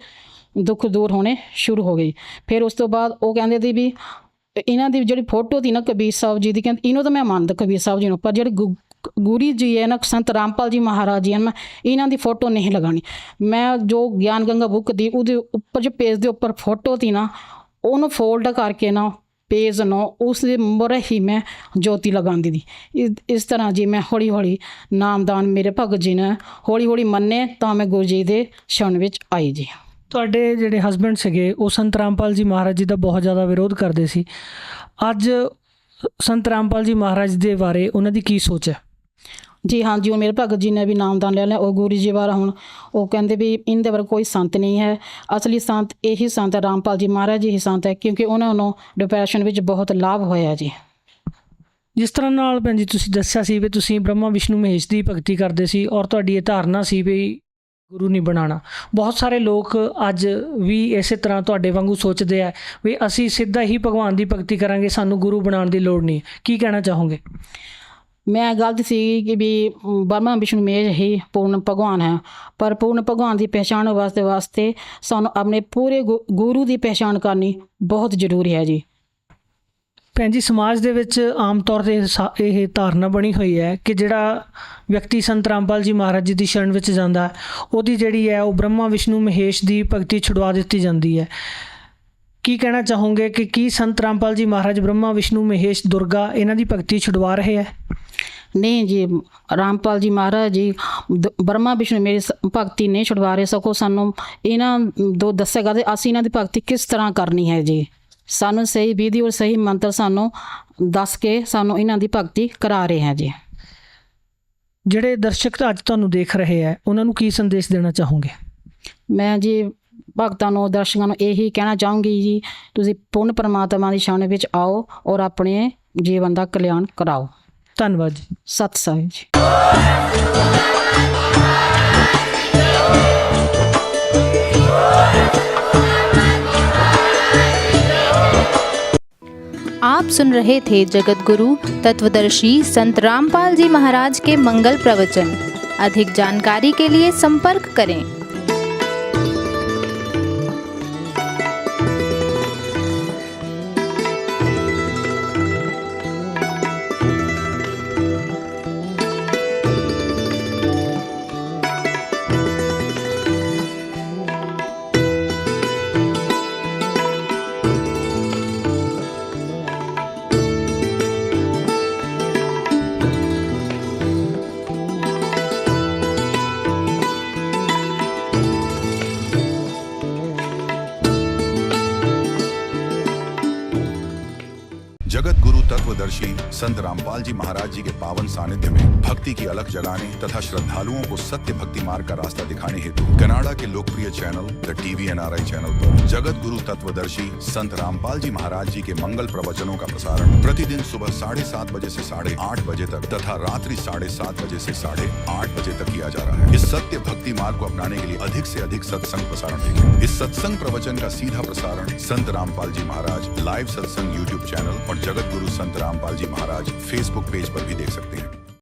ਦੁੱਖ ਦੂਰ ਹੋਣੇ ਸ਼ੁਰੂ ਹੋ ਗਏ। ਫਿਰ ਉਸ ਤੋਂ ਬਾਅਦ ਉਹ ਕਹਿੰਦੇ ਸੀ ਵੀ ਇਹਨਾਂ ਦੀ ਜਿਹੜੀ ਫੋਟੋ ਸੀ ਨਾ ਕਬੀਰ ਸਾਹਿਬ ਜੀ ਦੀ, ਕਹਿੰਦੇ ਇਹਨੂੰ ਤਾਂ ਮੈਂ ਮੰਨਦਾ ਕਬੀਰ ਸਾਹਿਬ ਜੀ ਨੂੰ, ਪਰ ਜਿਹੜੇ ਗੁਰੂ ਜੀ ਹੈ ਨਾ ਸੰਤ ਰਾਮਪਾਲ ਜੀ ਮਹਾਰਾਜ ਜੀ ਹਨ, ਮੈਂ ਇਹਨਾਂ ਦੀ ਫੋਟੋ ਨਹੀਂ ਲਗਾਉਣੀ। ਮੈਂ ਜੋ ਗਿਆਨ ਗੰਗਾ ਬੁੱਕ ਦੀ ਉਹਦੇ ਉੱਪਰ ਜੋ ਪੇਜ ਦੇ ਉੱਪਰ ਫੋਟੋ ਸੀ ਨਾ ਉਹਨੂੰ ਫੋਲਡ ਕਰਕੇ ਨਾ ਪੇਜ ਨੂੰ ਉਸ ਦੇ ਮੂਹਰੇ ਹੀ ਮੈਂ ਜੋਤੀ ਲਗਾਉਂਦੀ ਸੀ। ਇਸ ਤਰ੍ਹਾਂ ਜੀ ਮੈਂ ਹੌਲੀ ਹੌਲੀ ਨਾਮਦਾਨ ਮੇਰੇ ਭਗਤ ਜੀ ਨੇ ਹੌਲੀ ਹੌਲੀ ਮੰਨੇ ਤਾਂ ਮੈਂ ਗੁਰੂ ਜੀ ਦੇ ਸ਼ਰਨ ਵਿੱਚ ਆਈ ਜੀ। ਤੁਹਾਡੇ ਜਿਹੜੇ ਹਸਬੈਂਡ ਸੀਗੇ ਉਹ ਸੰਤ ਰਾਮਪਾਲ ਜੀ ਮਹਾਰਾਜ ਜੀ ਦਾ ਬਹੁਤ ਜ਼ਿਆਦਾ ਵਿਰੋਧ ਕਰਦੇ ਸੀ। ਅੱਜ ਸੰਤ ਰਾਮਪਾਲ ਜੀ ਮਹਾਰਾਜ ਦੇ ਬਾਰੇ ਉਹਨਾਂ ਦੀ ਕੀ ਸੋਚ ਹੈ? ਜੀ ਹਾਂਜੀ, ਹੁਣ ਮੇਰੇ ਭਗਤ ਜੀ ਨੇ ਵੀ ਨਾਮਦਾਨ ਲੈ ਲਿਆ। ਉਹ ਗੁਰੂ ਜੀ ਬਾਰੇ ਹੁਣ ਉਹ ਕਹਿੰਦੇ ਵੀ ਇਹਦੇ ਬਾਰੇ ਕੋਈ ਸੰਤ ਨਹੀਂ ਹੈ, ਅਸਲੀ ਸੰਤ ਇਹੀ ਸੰਤ ਰਾਮਪਾਲ ਜੀ ਮਹਾਰਾਜ ਜੀ ਹੀ ਸੰਤ ਹੈ, ਕਿਉਂਕਿ ਉਹਨਾਂ ਨੂੰ ਡਿਪਰੈਸ਼ਨ ਵਿੱਚ ਬਹੁਤ ਲਾਭ ਹੋਇਆ ਜੀ। ਜਿਸ ਤਰ੍ਹਾਂ ਨਾਲ ਭੈਣ ਜੀ ਤੁਸੀਂ ਦੱਸਿਆ ਸੀ ਵੀ ਤੁਸੀਂ ਬ੍ਰਹਮਾ ਵਿਸ਼ਨੂੰ ਮਹੇਸ਼ ਦੀ ਭਗਤੀ ਕਰਦੇ ਸੀ ਔਰ ਤੁਹਾਡੀ ਇਹ ਧਾਰਨਾ ਸੀ ਵੀ ਗੁਰੂ ਨਹੀਂ ਬਣਾਉਣਾ। ਬਹੁਤ ਸਾਰੇ ਲੋਕ ਅੱਜ ਵੀ ਇਸੇ ਤਰ੍ਹਾਂ ਤੁਹਾਡੇ ਵਾਂਗੂ ਸੋਚਦੇ ਆ ਵੀ ਅਸੀਂ ਸਿੱਧਾ ਹੀ ਭਗਵਾਨ ਦੀ ਭਗਤੀ ਕਰਾਂਗੇ, ਸਾਨੂੰ ਗੁਰੂ ਬਣਾਉਣ ਦੀ ਲੋੜ ਨਹੀਂ। ਕੀ ਕਹਿਣਾ ਚਾਹੋਗੇ? ਮੈਂ ਗਲਤ ਸੀ ਕਿ ਵੀ ਬ੍ਰਹਮਾ ਵਿਸ਼ਨੂੰ ਮਹੇਸ਼ ਹੀ ਪੂਰਨ ਭਗਵਾਨ ਹੈ, ਪਰ ਪੂਰਨ ਭਗਵਾਨ ਦੀ ਪਹਿਚਾਣ ਵਾਸਤੇ ਸਾਨੂੰ ਆਪਣੇ ਪੂਰੇ ਗੁਰੂ ਦੀ ਪਹਿਚਾਣ ਕਰਨੀ ਬਹੁਤ ਜ਼ਰੂਰੀ ਹੈ ਜੀ। ਭੈਣ ਜੀ ਸਮਾਜ ਦੇ ਵਿੱਚ ਆਮ ਤੌਰ 'ਤੇ ਇਹ ਧਾਰਨਾ ਬਣੀ ਹੋਈ ਹੈ ਕਿ ਜਿਹੜਾ ਵਿਅਕਤੀ ਸੰਤ ਰਾਮਪਾਲ ਜੀ ਮਹਾਰਾਜ ਜੀ ਦੀ ਸ਼ਰਨ ਵਿੱਚ ਜਾਂਦਾ ਉਹਦੀ ਜਿਹੜੀ ਹੈ ਉਹ ਬ੍ਰਹਮਾ ਵਿਸ਼ਨੂੰ ਮਹੇਸ਼ ਦੀ ਭਗਤੀ ਛੁਡਵਾ ਦਿੱਤੀ ਜਾਂਦੀ ਹੈ। ਕੀ ਕਹਿਣਾ ਚਾਹੋਗੇ ਕਿ ਕੀ ਸੰਤ ਰਾਮਪਾਲ ਜੀ ਮਹਾਰਾਜ ਬ੍ਰਹਮਾ ਵਿਸ਼ਨੂੰ ਮਹੇਸ਼ ਦੁਰਗਾ ਇਹਨਾਂ ਦੀ ਭਗਤੀ ਛੁਡਵਾ ਰਹੇ ਹੈ? ਨਹੀਂ ਜੀ, ਰਾਮਪਾਲ ਜੀ ਮਹਾਰਾਜ ਜੀ ਬ੍ਰਹਮਾ ਵਿਸ਼ਨੂੰ ਮੇਰੀ ਭਗਤੀ ਨਹੀਂ ਛੁਡਵਾ ਰਹੇ, ਸਗੋਂ ਸਾਨੂੰ ਇਹਨਾਂ ਦੋ ਦੱਸੇਗਾ ਤੇ ਅਸੀਂ ਇਹਨਾਂ ਦੀ ਭਗਤੀ ਕਿਸ ਤਰ੍ਹਾਂ ਕਰਨੀ ਹੈ ਜੀ। ਸਾਨੂੰ ਸਹੀ ਵਿਧੀ ਔਰ ਸਹੀ ਮੰਤਰ ਸਾਨੂੰ ਦੱਸ ਕੇ ਸਾਨੂੰ ਇਹਨਾਂ ਦੀ ਭਗਤੀ ਕਰਾ ਰਹੇ ਹੈ ਜੀ। ਜਿਹੜੇ ਦਰਸ਼ਕ ਅੱਜ ਤੁਹਾਨੂੰ ਦੇਖ ਰਹੇ ਹੈ ਉਹਨਾਂ ਨੂੰ ਕੀ ਸੰਦੇਸ਼ ਦੇਣਾ ਚਾਹੋਗੇ? ਮੈਂ ਜੀ ਭਗਤਾਂ ਨੂੰ ਦਰਸ਼ਕਾਂ ਨੂੰ ਇਹੀ ਕਹਿਣਾ ਚਾਹੂੰਗੀ ਜੀ, ਤੁਸੀਂ ਪੂਰਨ ਪਰਮਾਤਮਾ ਦੀ ਸ਼ਰਨ ਵਿੱਚ ਆਓ ਔਰ ਆਪਣੇ ਜੀਵਨ ਦਾ ਕਲਿਆਣ ਕਰਾਓ। ਧੰਨਵਾਦ ਜੀ। ਸਤਿ ਸ੍ਰੀ ਅਕਾਲ ਜੀ। आप सुन रहे थे जगत गुरु तत्वदर्शी संत रामपाल जी महाराज के मंगल प्रवचन। अधिक जानकारी के लिए संपर्क करें। जगत गुरु तत्वदर्शी संत रामपाल जी महाराज जी के पावन सानिध्य में भक्ति की अलख जगाने तथा श्रद्धालुओं को सत्य भक्ति मार्ग का रास्ता दिखाने हेतु कनाडा के लोकप्रिय channel the TV NRI channel पर जगत गुरु तत्वदर्शी संत रामपाल जी महाराज जी के मंगल प्रवचनों का प्रसारण प्रतिदिन सुबह 7:30 बजे से 8:30 बजे तक तथा रात्रि 7:30 बजे से 8:30 बजे तक किया जा रहा है। इस सत्य भक्ति मार्ग को अपनाने के लिए अधिक से अधिक सत्संग प्रसारण देखें। इस सत्संग प्रवचन का सीधा प्रसारण संत रामपाल जी महाराज लाइव सत्संग YouTube चैनल और जगत गुरु संत रामपाल जी महाराज Facebook पेज पर भी देख सकते हैं।